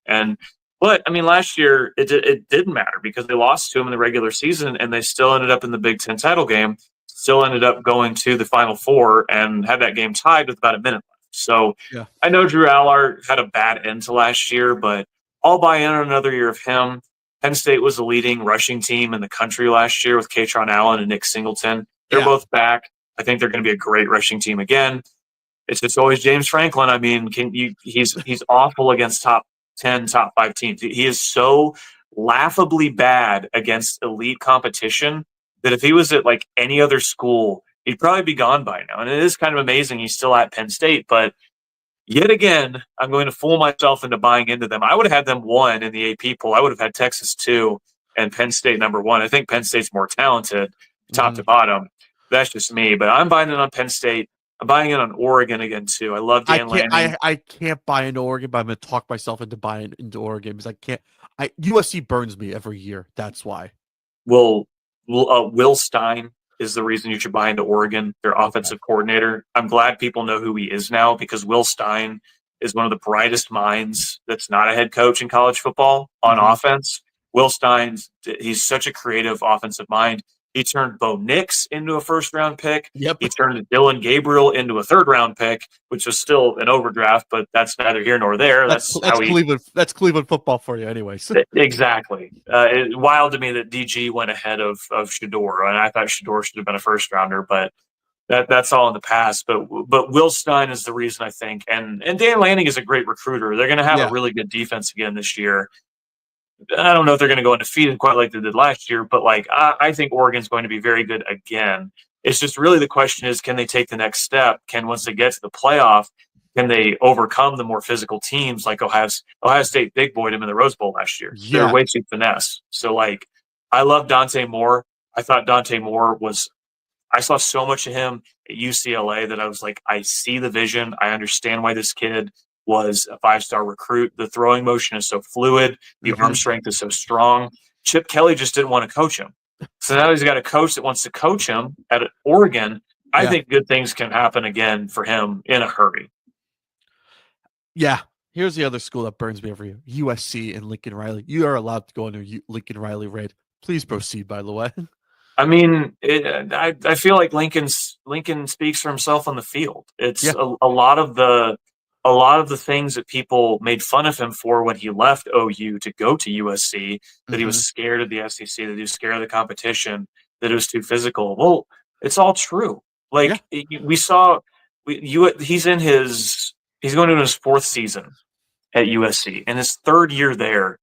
[SPEAKER 2] But I mean, last year it didn't matter because they lost to them in the regular season, and they still ended up in the Big Ten title game. Still ended up going to the Final Four and had that game tied with about a minute left. So I know Drew Allar had a bad end to last year, but I'll buy in on another year of him. Penn State was the leading rushing team in the country last year with Katron Allen and Nick Singleton. They're both back. I think they're going to be a great rushing team again. It's just always James Franklin. I mean, he's awful against top 10, top 5 teams. He is so laughably bad against elite competition that if he was at like any other school, he'd probably be gone by now. And it is kind of amazing he's still at Penn State. But yet again, I'm going to fool myself into buying into them. I would have had them 1 in the AP poll. I would have had Texas 2 and Penn State number 1. I think Penn State's more talented, top to bottom. That's just me. But I'm buying it on Penn State. I'm buying it on Oregon again, too. I love Dan Lanning.
[SPEAKER 1] I can't buy into Oregon, but I'm going to talk myself into buying into Oregon because I can't. USC burns me every year. That's why.
[SPEAKER 2] Will Stein is the reason you should buy into Oregon, their offensive coordinator. I'm glad people know who he is now because Will Stein is one of the brightest minds that's not a head coach in college football on offense. Will Stein, he's such a creative offensive mind. He turned Bo Nix into a first-round pick.
[SPEAKER 1] Yep.
[SPEAKER 2] He turned Dylan Gabriel into a third-round pick, which was still an overdraft, but that's neither here nor there. That's
[SPEAKER 1] Cleveland. That's Cleveland football for you, anyways.
[SPEAKER 2] Exactly. It's wild to me that DG went ahead of Shedeur, and I thought Shedeur should have been a first-rounder, but that's all in the past. But Will Stein is the reason, I think, and Dan Lanning is a great recruiter. They're going to have a really good defense again this year. I don't know if they're going to go undefeated quite like they did last year, but I think Oregon's going to be very good again. It's just really the question is, can they take the next step? Once they get to the playoff, can they overcome the more physical teams like Ohio State big boyed them in the Rose Bowl last year?
[SPEAKER 1] Yeah.
[SPEAKER 2] They're way too finesse. So I love Dante Moore. I thought Dante Moore I saw so much of him at UCLA that I was like, I see the vision. I understand why this kid was a 5-star recruit. The throwing motion is so fluid. The arm strength is so strong. Chip Kelly just didn't want to coach him. So now he's got a coach that wants to coach him at Oregon. I think good things can happen again for him in a hurry.
[SPEAKER 1] Yeah. Here's the other school that burns me every year. USC and Lincoln Riley. You are allowed to go under Lincoln Riley raid. Please proceed, by the way.
[SPEAKER 2] I mean, I feel like Lincoln speaks for himself on the field. It's a lot of the things that people made fun of him for when he left OU to go to USC, that he was scared of the SEC, that he was scared of the competition, that it was too physical. Well, it's all true. Like we saw, he's going into his 4th season at USC, and his 3rd year there.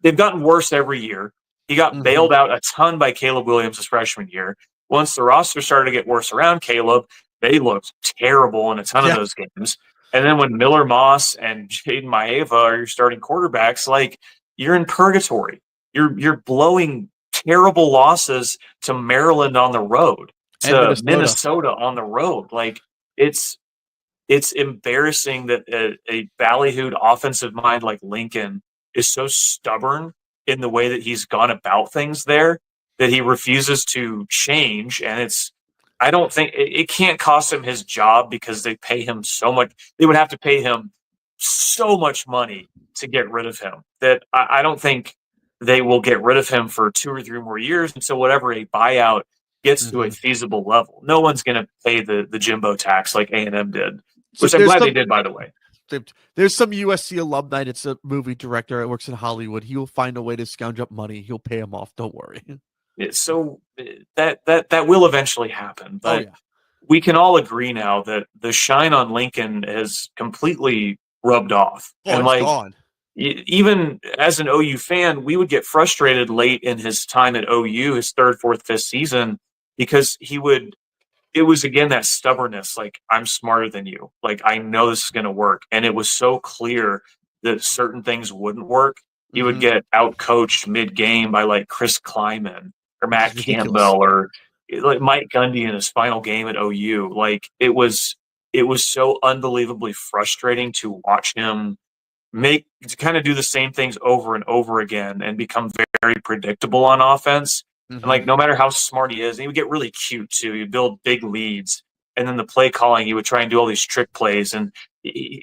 [SPEAKER 2] They've gotten worse every year. He got bailed out a ton by Caleb Williams his freshman year. Once the roster started to get worse around Caleb, they looked terrible in a ton of those games. And then when Miller Moss and Jaden Maeva are your starting quarterbacks, like, you're in purgatory. You're blowing terrible losses to Maryland on the road, to Minnesota on the road. Like, it's embarrassing that a ballyhooed offensive mind like Lincoln is so stubborn in the way that he's gone about things there, that he refuses to change. And I don't think it can't cost him his job, because they pay him so much. They would have to pay him so much money to get rid of him, that I don't think they will get rid of him for 2 or 3 more years until whatever a buyout gets to a feasible level. No one's going to pay the Jimbo tax like A&M did, which I'm glad they did, by the way.
[SPEAKER 1] There's some USC alumni that's a movie director that works in Hollywood. He will find a way to scrounge up money. He'll pay him off. Don't worry.
[SPEAKER 2] So that will eventually happen. But we can all agree now that the shine on Lincoln has completely rubbed off.
[SPEAKER 1] And
[SPEAKER 2] like,
[SPEAKER 1] gone.
[SPEAKER 2] Even as an OU fan, we would get frustrated late in his time at OU, his 3rd, 4th, 5th season, because it was, again, that stubbornness. Like, I'm smarter than you. Like, I know this is going to work. And it was so clear that certain things wouldn't work. He would get out-coached mid-game by, like, Chris Kleiman or Matt Campbell or like Mike Gundy in his final game at OU. Like, it was so unbelievably frustrating to watch him kind of do the same things over and over again and become very predictable on offense. And like, no matter how smart he is, and he would get really cute too. He'd build big leads, and then the play calling, he would try and do all these trick plays. And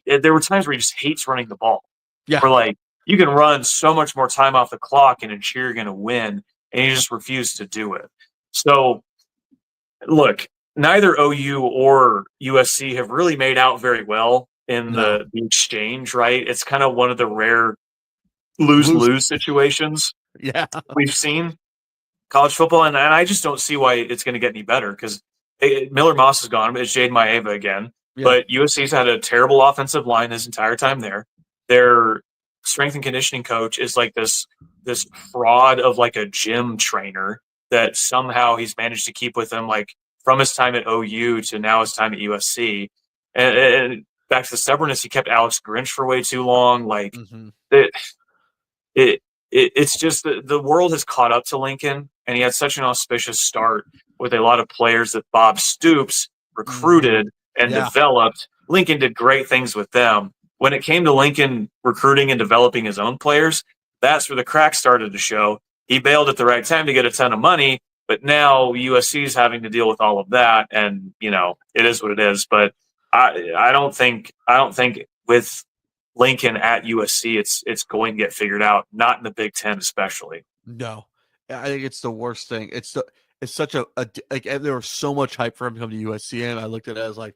[SPEAKER 2] there were times where he just hates running the ball.
[SPEAKER 1] Yeah,
[SPEAKER 2] where like, you can run so much more time off the clock and ensure you're going to win, and he just refused to do it. So, look, neither OU or USC have really made out very well in the exchange. Right? It's kind of one of the rare lose-lose situations we've seen. College football, and I just don't see why it's going to get any better, because Miller Moss is gone. It's Jaden Maeva again. But USC's had a terrible offensive line his entire time there. Their strength and conditioning coach is like this fraud of like a gym trainer that somehow he's managed to keep with him, like, from his time at OU to now his time at USC. And back to the stubbornness, he kept Alex Grinch for way too long. Like, it's just the world has caught up to Lincoln, and he had such an auspicious start with a lot of players that Bob Stoops recruited and developed. Lincoln did great things with them. When it came to Lincoln recruiting and developing his own players, that's where the cracks started to show. He bailed at the right time to get a ton of money, but now USC is having to deal with all of that, and it is what it is. But I don't think with Lincoln at USC, it's going to get figured out. Not in the Big Ten, especially.
[SPEAKER 1] No, I think it's the worst thing. It's such a like, there was so much hype for him to come to USC, and I looked at it as like,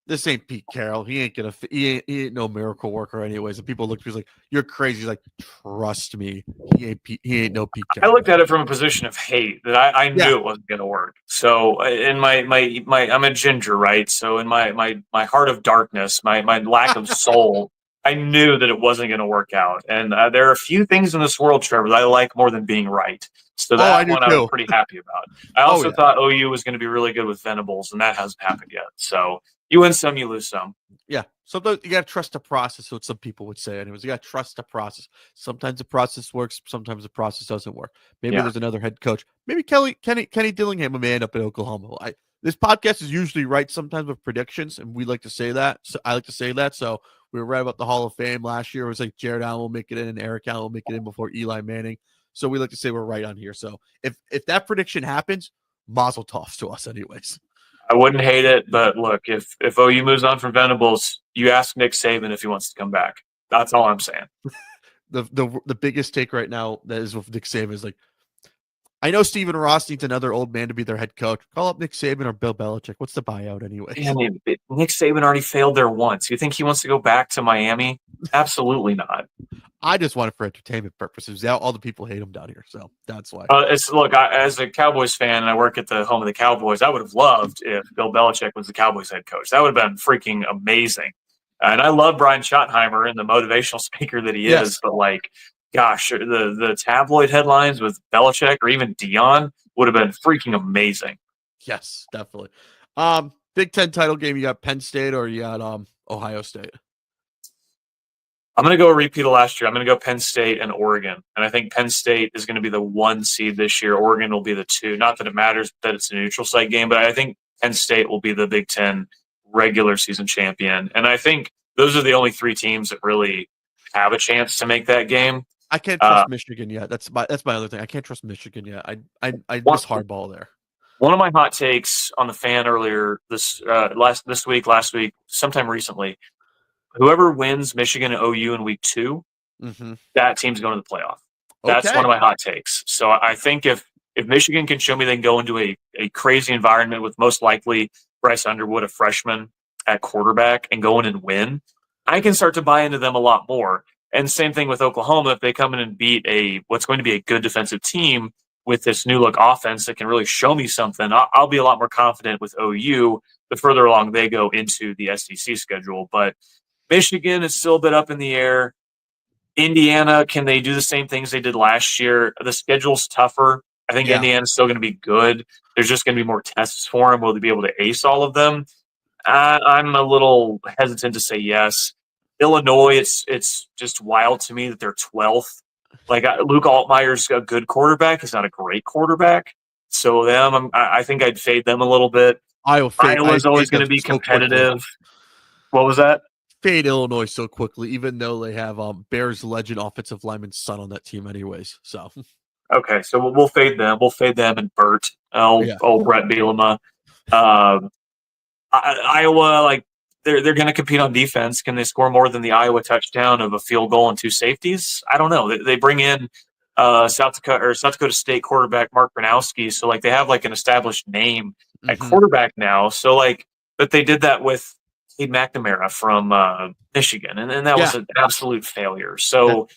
[SPEAKER 1] this ain't Pete Carroll. He ain't no miracle worker anyways. And people looked at me like, you're crazy. He's like, trust me, he ain't no Pete Carroll.
[SPEAKER 2] I looked at it from a position of hate that I knew it wasn't going to work. So in my I'm a ginger, right? So in my heart of darkness, my lack of soul, I knew that it wasn't going to work out. And there are a few things in this world, Trevor, that I like more than being right. So that one I was pretty happy about. I also thought OU was going to be really good with Venables, and that hasn't happened yet. So you win some, you lose some.
[SPEAKER 1] Yeah. Sometimes you got to trust the process. So what some people would say anyways, you got to trust the process. Sometimes the process works. Sometimes the process doesn't work. Maybe there's another head coach. Maybe Kenny Dillingham may end up in Oklahoma. This podcast is usually right sometimes with predictions, and we like to say that. So I like to say that. So we were right about the Hall of Fame last year. It was like Jared Allen will make it in and Eric Allen will make it in before Eli Manning. So we like to say we're right on here. So if that prediction happens, mazel tov to us anyways.
[SPEAKER 2] I wouldn't hate it, but look, if OU moves on from Venables, you ask Nick Saban if he wants to come back. That's all I'm saying.
[SPEAKER 1] The biggest take right now that is with Nick Saban is like, I know Stephen Ross needs another old man to be their head coach. Call up Nick Saban or Bill Belichick. What's the buyout anyway?
[SPEAKER 2] I mean, Nick Saban already failed there once. You think he wants to go back to Miami? Absolutely not.
[SPEAKER 1] I just want it for entertainment purposes. All the people hate him down here, so that's why.
[SPEAKER 2] As a Cowboys fan, and I work at the home of the Cowboys, I would have loved if Bill Belichick was the Cowboys head coach. That would have been freaking amazing. And I love Brian Schottenheimer and the motivational speaker that he is, but like, gosh, the tabloid headlines with Belichick or even Dion would have been freaking amazing.
[SPEAKER 1] Yes, definitely. Big Ten title game. You got Penn State or you got Ohio State?
[SPEAKER 2] I'm going to go a repeat of last year. I'm going to go Penn State and Oregon. And I think Penn State is going to be the 1 seed this year. Oregon will be the 2. Not that it matters that it's a neutral site game, but I think Penn State will be the Big Ten regular season champion. And I think those are the only 3 teams that really have a chance to make that game.
[SPEAKER 1] I can't trust Michigan yet. That's my other thing. I can't trust Michigan yet. I miss hardball there.
[SPEAKER 2] One of my hot takes on the fan earlier last week, sometime recently, whoever wins Michigan and OU in week 2, that team's going to the playoff. That's one of my hot takes. So I think if Michigan can show me they can go into a crazy environment with most likely Bryce Underwood, a freshman, at quarterback and go in and win, I can start to buy into them a lot more. And same thing with Oklahoma. If they come in and beat what's going to be a good defensive team with this new look offense that can really show me something, I'll be a lot more confident with OU the further along they go into the SEC schedule. But Michigan is still a bit up in the air. Indiana, can they do the same things they did last year? The schedule's tougher. I think Indiana's still going to be good. There's just going to be more tests for them. Will they be able to ace all of them? I'm a little hesitant to say yes. Illinois, it's just wild to me that they're 12th. Like Luke Altmaier's a good quarterback. He's not a great quarterback. So I think I'd fade them a little bit. Iowa's always going to be competitive. What was that?
[SPEAKER 1] Fade Illinois so quickly, even though they have Bears legend offensive lineman's son on that team anyways. So
[SPEAKER 2] okay, so we'll fade them. We'll fade them and Burt. Old Brett Bielema. Iowa, like they're going to compete on defense. Can they score more than the Iowa touchdown of a field goal and 2 safeties? I don't know. They bring in South Dakota State quarterback Mark Gronowski, so like they have like an established name at quarterback now. So like, but they did that with Cade McNamara from Michigan, and that was an absolute failure. So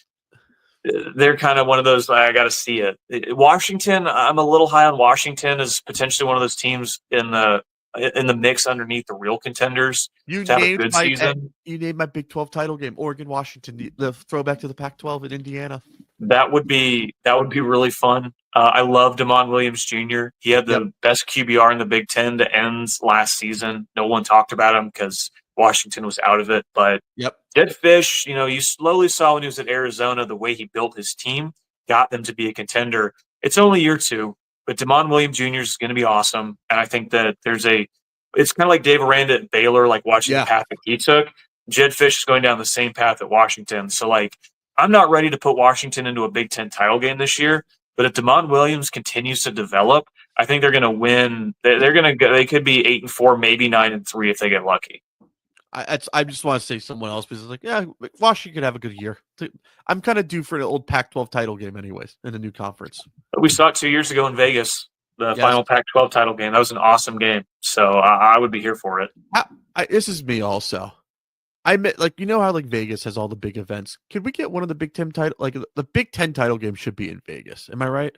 [SPEAKER 2] they're kind of one of those, I got to see it. Washington, I'm a little high on Washington as potentially one of those teams in the mix underneath the real contenders.
[SPEAKER 1] You named my Big 12 title game, Oregon, Washington, the throwback to the Pac-12 in Indiana.
[SPEAKER 2] That would be really fun. I love Damon Williams Jr. He had the best QBR in the Big Ten to end last season. No one talked about him because Washington was out of it. But Jed Fish, you slowly saw when he was at Arizona the way he built his team, got them to be a contender. It's only year 2. But Damon Williams Jr. is going to be awesome. And I think that it's kind of like Dave Aranda at Baylor, like watching the path that he took. Jed Fish is going down the same path at Washington. So, like, I'm not ready to put Washington into a Big Ten title game this year. But if Damon Williams continues to develop, I think they're going to win. They could be 8-4, maybe 9-3 if they get lucky.
[SPEAKER 1] I just want to say someone else because it's like, Washington could have a good year. I'm kind of due for an old Pac-12 title game anyways in the new conference.
[SPEAKER 2] We saw it 2 years ago in Vegas, the final Pac-12 title game. That was an awesome game. So I would be here for it.
[SPEAKER 1] This is me also. I admit, like, how like Vegas has all the big events. Could we get one of the Big Ten title, like the Big Ten title game should be in Vegas? Am I right?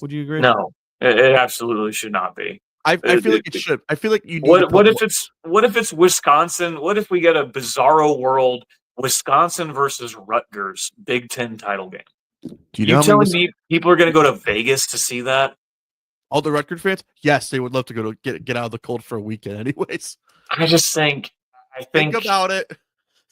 [SPEAKER 1] Would you agree?
[SPEAKER 2] No, it absolutely should not be.
[SPEAKER 1] I feel like it should. I feel like you need
[SPEAKER 2] what if it's Wisconsin? What if we get a bizarro world Wisconsin versus Rutgers Big Ten title game? You telling me people are going to go to Vegas to see that?
[SPEAKER 1] All the Rutgers fans? Yes, they would love to go to get out of the cold for a weekend anyways.
[SPEAKER 2] I think
[SPEAKER 1] about it.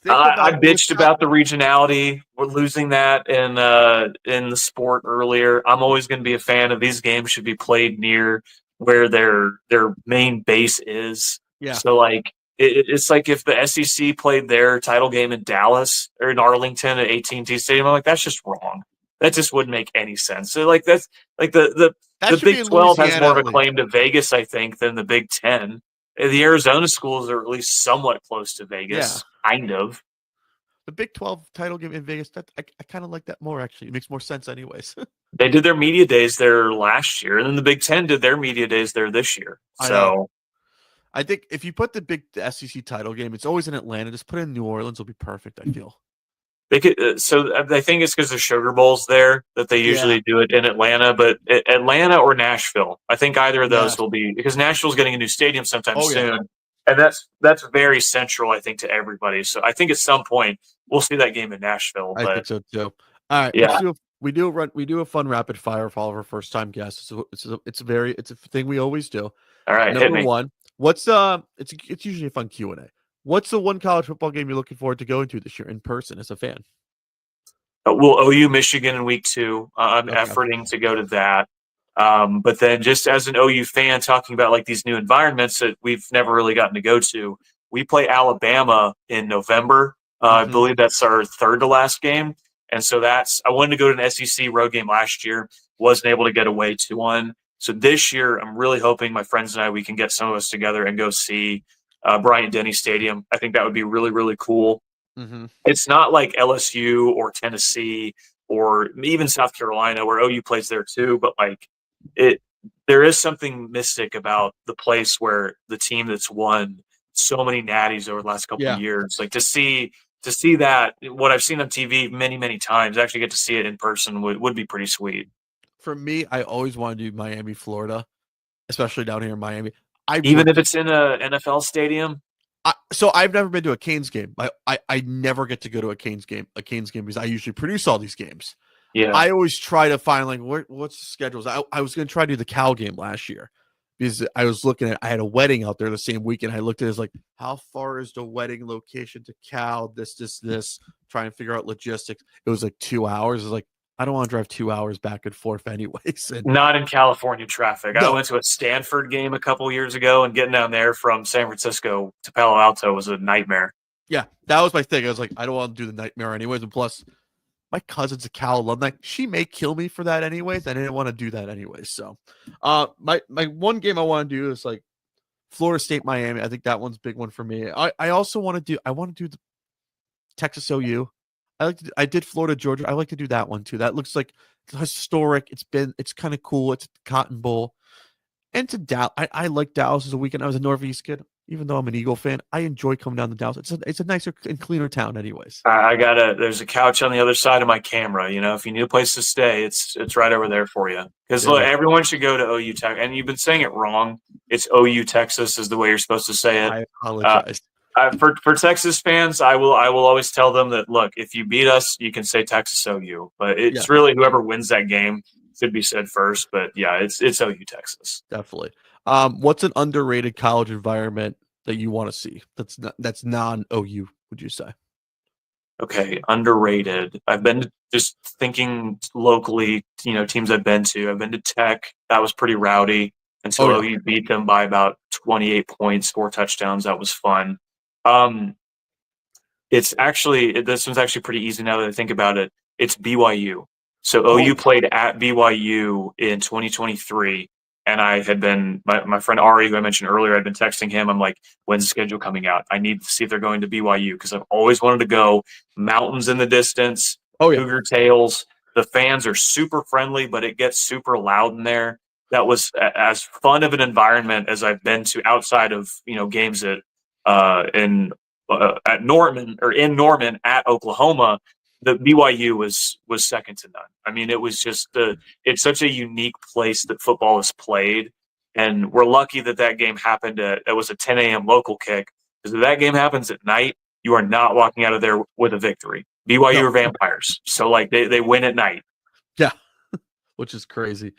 [SPEAKER 2] I bitched about the regionality. We're losing that in the sport earlier. I'm always going to be a fan of these games should be played near where their main base is.
[SPEAKER 1] Yeah.
[SPEAKER 2] So like it's like if the SEC played their title game in Dallas or in Arlington at AT&T Stadium, I'm like, that's just wrong. That just wouldn't make any sense. So like that's like
[SPEAKER 1] That
[SPEAKER 2] the
[SPEAKER 1] should be
[SPEAKER 2] Big
[SPEAKER 1] in
[SPEAKER 2] 12 has
[SPEAKER 1] Louisiana
[SPEAKER 2] more of
[SPEAKER 1] at
[SPEAKER 2] a
[SPEAKER 1] least.
[SPEAKER 2] claim to Vegas, I think, than the Big 10. The Arizona schools are at least somewhat close to Vegas, kind of.
[SPEAKER 1] The Big 12 title game in Vegas, I kind of like that more, actually. It makes more sense anyways.
[SPEAKER 2] They did their media days there last year, and then the Big 10 did their media days there this year.
[SPEAKER 1] I know.
[SPEAKER 2] So
[SPEAKER 1] I think if you put the SEC title game, it's always in Atlanta. Just put it in New Orleans, will be perfect, I feel.
[SPEAKER 2] they could. So I think it's because the Sugar Bowl's there that they usually do it in Atlanta, but Atlanta or Nashville. I think either of those will be, because Nashville's getting a new stadium sometime soon, and that's very central, I think, to everybody. So I think at some point we'll see that game in Nashville.
[SPEAKER 1] I think so too. All right,
[SPEAKER 2] yeah.
[SPEAKER 1] we do a fun rapid fire for all of our first time guests. So it's a thing we always do.
[SPEAKER 2] All right,
[SPEAKER 1] number one. What's it's usually a fun Q&A. What's the one college football game you're looking forward to going to this year in person as a fan?
[SPEAKER 2] We'll OU Michigan in week 2. I'm efforting to go to that. But then just as an OU fan, talking about like these new environments that we've never really gotten to go to, we play Alabama in November. I believe that's our third to last game. And so I wanted to go to an SEC road game last year, wasn't able to get away to one. So this year, I'm really hoping my friends and we can get some of us together and go see Bryant-Denny Stadium. I think that would be really, really cool. It's not like LSU or Tennessee or even South Carolina where OU plays there too, but like there is something mystic about the place where the team that's won so many natties over the last couple of years, like to see that, what I've seen on TV many, many times, actually get to see it in person would be pretty sweet.
[SPEAKER 1] For me, I always want to do Miami, Florida, especially down here in Miami.
[SPEAKER 2] Even if it's in a NFL stadium.
[SPEAKER 1] So I've never been to a Canes game. I never get to go to a Canes game because I usually produce all these games.
[SPEAKER 2] Yeah.
[SPEAKER 1] I always try to find like what's the schedules. I was going to try to do the Cal game last year because I was looking at, I had a wedding out there the same weekend. I looked at it as like, how far is the wedding location to Cal? This, try and figure out logistics. It was like 2 hours. It was like, I don't want to drive 2 hours back and forth anyways. And
[SPEAKER 2] not in California traffic. No. I went to a Stanford game a couple years ago, and getting down there from San Francisco to Palo Alto was a nightmare.
[SPEAKER 1] Yeah, that was my thing. I was like, I don't want to do the nightmare anyways. And plus, my cousin's a Cal alumni. She may kill me for that anyways. I didn't want to do that anyways. So my one game I want to do is like Florida State, Miami. I think that one's a big one for me. I also want to do the Texas OU. I did Florida, Georgia. I like to do that one too. That looks like historic. It's kind of cool. It's Cotton Bowl. And to Dallas, I like Dallas as a weekend. I was a Northeast kid, even though I'm an Eagle fan. I enjoy coming down to Dallas. It's a nicer and cleaner town, anyways.
[SPEAKER 2] There's a couch on the other side of my camera. You know, if you need a place to stay, it's right over there for you. Because look, everyone should go to OU Tech. And you've been saying it wrong. It's OU Texas is the way you're supposed to say it.
[SPEAKER 1] I apologize.
[SPEAKER 2] For Texas fans, I will always tell them that, look, if you beat us, you can say Texas OU, but it's really whoever wins that game should be said first. But yeah, it's OU Texas.
[SPEAKER 1] Definitely. What's an underrated college environment that you want to see that's non OU, would you say?
[SPEAKER 2] Okay, underrated. I've been just thinking locally, teams I've been to. I've been to Tech. That was pretty rowdy until OU beat them by about 28 points, 4 touchdowns. That was fun. This one's actually pretty easy now that I think about it. It's BYU. So OU played at BYU in 2023, and I had been my friend Ari, who I mentioned earlier, I'd been texting him. I'm like, when's the schedule coming out? I need to see if they're going to BYU because I've always wanted to go. Mountains in the distance, cougar tails. The fans are super friendly, but it gets super loud in there. That was as fun of an environment as I've been to outside of games at Norman or in Norman at Oklahoma. The BYU was second to none. I mean, it was just it's such a unique place that football is played, and we're lucky that game happened it was a 10 a.m. local kick, because if that game happens at night, you are not walking out of there with a victory. BYU are vampires, so like they win at night.
[SPEAKER 1] Yeah, which is crazy.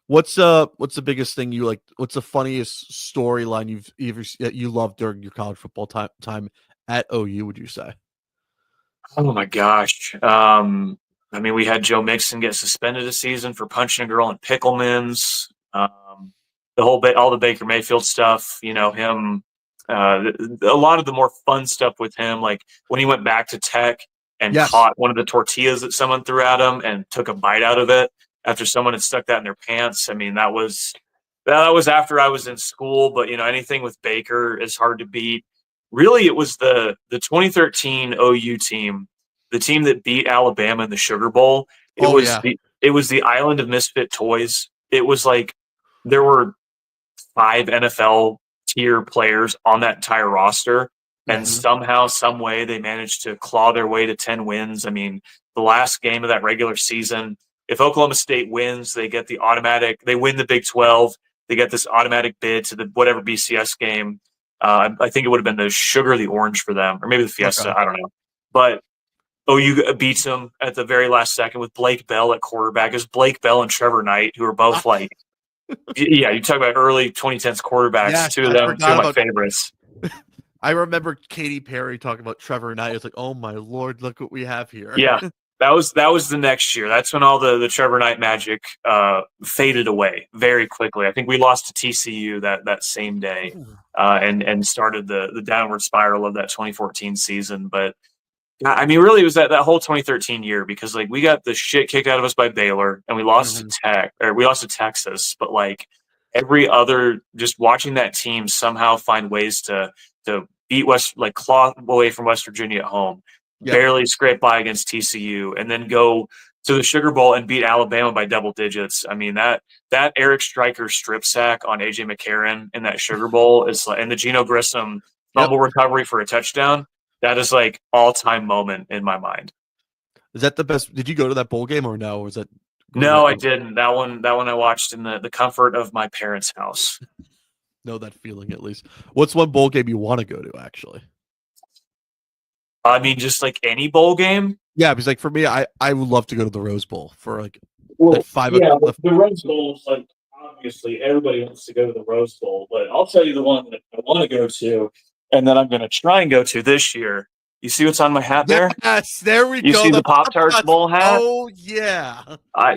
[SPEAKER 1] What's the biggest thing you like? What's the funniest storyline you loved during your college football time at OU, would you say?
[SPEAKER 2] Oh my gosh. I mean, we had Joe Mixon get suspended a season for punching a girl in Picklemans. all the Baker Mayfield stuff, him, a lot of the more fun stuff with him, like when he went back to Tech and caught one of the tortillas that someone threw at him and took a bite out of it after someone had stuck that in their pants. I mean, that was after I was in school, but anything with Baker is hard to beat. Really, it was the 2013 OU team, the team that beat Alabama in the Sugar Bowl. It was the Island of Misfit Toys. It was like there were 5 NFL tier players on that entire roster, and somehow, some way, they managed to claw their way to 10 wins. I mean, the last game of that regular season, if Oklahoma State wins, they get they win the Big 12. They get this automatic bid to the whatever BCS game. I think it would have been the Sugar or the Orange for them, or maybe the Fiesta. Okay. I don't know. But OU beats them at the very last second with Blake Bell at quarterback. It was Blake Bell and Trevor Knight, who are both like, yeah, you talk about early 2010s quarterbacks. Yeah, two of my favorites.
[SPEAKER 1] I remember Katy Perry talking about Trevor Knight. It's like, oh my Lord, look what we have here.
[SPEAKER 2] Yeah. That was the next year. That's when all the Trevor Knight magic faded away very quickly. I think we lost to TCU that same day and started the downward spiral of that 2014 season. But I mean, really, it was that whole 2013 year, because like we got the shit kicked out of us by Baylor and we lost to Texas. But like every other, just watching that team somehow find ways to beat claw away from West Virginia at home. Yep. Barely scrape by against TCU, and then go to the Sugar Bowl and beat Alabama by double digits. I mean, that Eric Stryker strip sack on AJ McCarron in that Sugar Bowl is like, and the Geno Grissom fumble recovery for a touchdown. That is like all-time moment in my mind.
[SPEAKER 1] Is that the best? Did you go to that bowl game or no? Or was that?
[SPEAKER 2] No, I didn't. That one I watched in the comfort of my parents' house.
[SPEAKER 1] Know that feeling at least. What's one bowl game you want to go to actually?
[SPEAKER 2] I mean, just like any bowl game.
[SPEAKER 1] Yeah, because like for me, I would love to go to the Rose Bowl for like 5.
[SPEAKER 2] Yeah, the Rose Bowl is like obviously everybody wants to go to the Rose Bowl, but I'll tell you the one that I want to go to, and that I'm going to try and go to this year. You see what's on my hat there?
[SPEAKER 1] Yes, there we go.
[SPEAKER 2] You see the Pop-Tarts Bowl hat?
[SPEAKER 1] Oh yeah.
[SPEAKER 2] I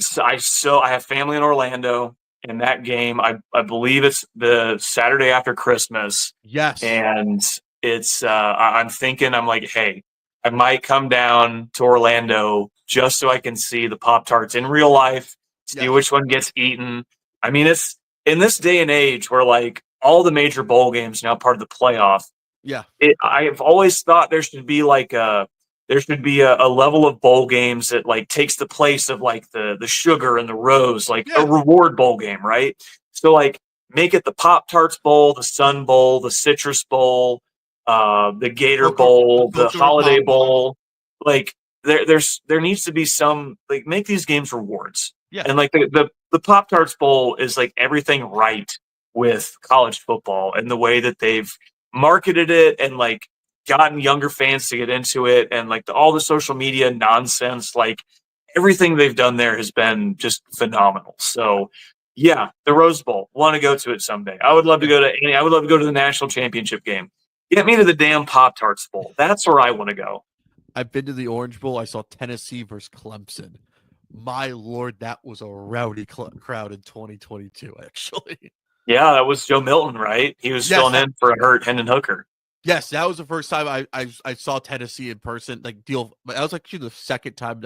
[SPEAKER 2] have family in Orlando, and that game I believe it's the Saturday after Christmas.
[SPEAKER 1] Yes,
[SPEAKER 2] and it's I'm thinking, I'm like, hey, I might come down to Orlando just so I can see the Pop-Tarts in real life, see which one gets eaten. I mean, it's in this day and age where like all the major bowl games now part of the playoff.
[SPEAKER 1] Yeah,
[SPEAKER 2] I've always thought there should be a level of bowl games that like takes the place of like the Sugar and the Rose, like a reward bowl game, right? So like make it the Pop-Tarts Bowl, the Sun Bowl, the Citrus Bowl, the Gator Bowl, the Holiday Bowl. Like there needs to be some, like, make these games rewards.
[SPEAKER 1] Yeah.
[SPEAKER 2] And like the Pop-Tarts Bowl is like everything right with college football and the way that they've marketed it and like gotten younger fans to get into it, and like all the social media nonsense, like everything they've done there has been just phenomenal. So yeah, the Rose Bowl, want to go to it someday. I would love to go to the national championship game. Get me to the damn Pop-Tarts Bowl. That's where I want to go.
[SPEAKER 1] I've been to the Orange Bowl. I saw Tennessee versus Clemson. My Lord, that was a rowdy crowd in 2022, actually.
[SPEAKER 2] Yeah, that was Joe Milton, right? He was filling in for a hurt Hendon Hooker.
[SPEAKER 1] Yes, that was the first time I saw Tennessee in person. Like that was actually the second time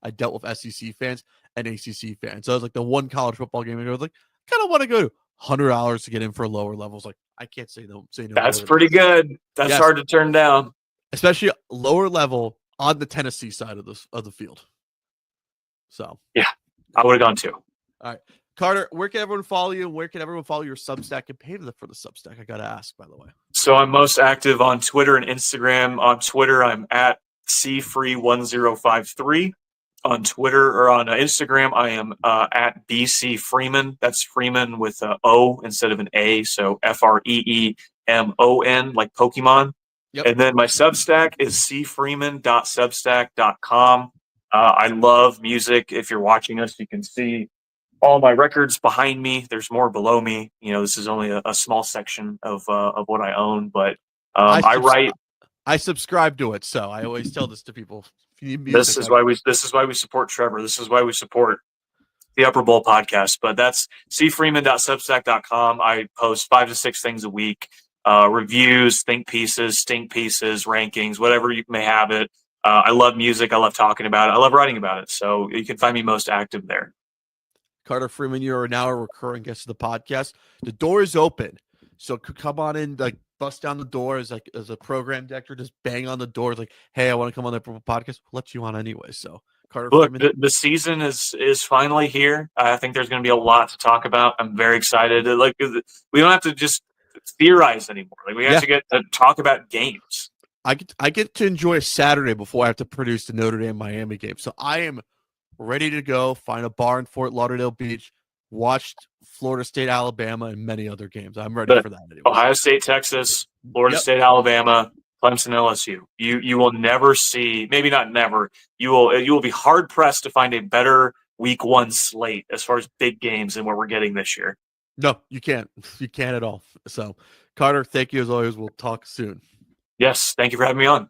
[SPEAKER 1] I dealt with SEC fans and ACC fans. So it was like the one college football game, and I was like, I kind of want to go to $100 to get in for lower levels. Like I can't say no.
[SPEAKER 2] That's pretty good. That's hard to turn down,
[SPEAKER 1] especially lower level on the Tennessee side of the field. So
[SPEAKER 2] yeah, I would have gone too.
[SPEAKER 1] All right. Carter, where can everyone follow you? Where can everyone follow your Substack and pay for the Substack? I got to ask, by the way.
[SPEAKER 2] So I'm most active on Twitter and Instagram. On Twitter, I'm at CFree1053. On Twitter or on Instagram, I am at BC Freemon. That's Freeman with an O instead of an A. So FREEMON, like Pokemon. Yep. And then my Substack is cfreeman.substack.com. I love music. If you're watching us, you can see all my records behind me. There's more below me. This is only a small section of what I own, but I write.
[SPEAKER 1] I subscribe to it, so I always tell this to people.
[SPEAKER 2] This is why we support Trevor. This is why we support the Upper Bowl podcast. But that's cfreeman.substack.com. I post 5 to 6 things a week, reviews, think pieces, stink pieces, rankings, whatever you may have it. I love music. I love talking about it. I love writing about it. So you can find me most active there.
[SPEAKER 1] Carter Freemon, you are now a recurring guest of the podcast. The door is open. So come on in, like bust down the door as a program director, just bang on the door. It's like, hey, I want to come on the podcast. We'll let you on anyway. So Carter
[SPEAKER 2] Look,
[SPEAKER 1] Freemon.
[SPEAKER 2] the season is finally here. I think there's going to be a lot to talk about. I'm very excited. Like, we don't have to just theorize anymore. Like, we actually get to talk about games.
[SPEAKER 1] I get to enjoy a Saturday before I have to produce the Notre Dame Miami game. So I am ready to go find a bar in Fort Lauderdale Beach, watched Florida State, Alabama, and many other games. I'm ready for that. Anyway.
[SPEAKER 2] Ohio State, Texas, Florida State, Alabama, Clemson, LSU. You will never see, maybe not never, you will be hard pressed to find a better week 1 slate as far as big games than what we're getting this year.
[SPEAKER 1] No, you can't. You can't at all. So Carter, thank you as always. We'll talk soon.
[SPEAKER 2] Yes, thank you for having me on.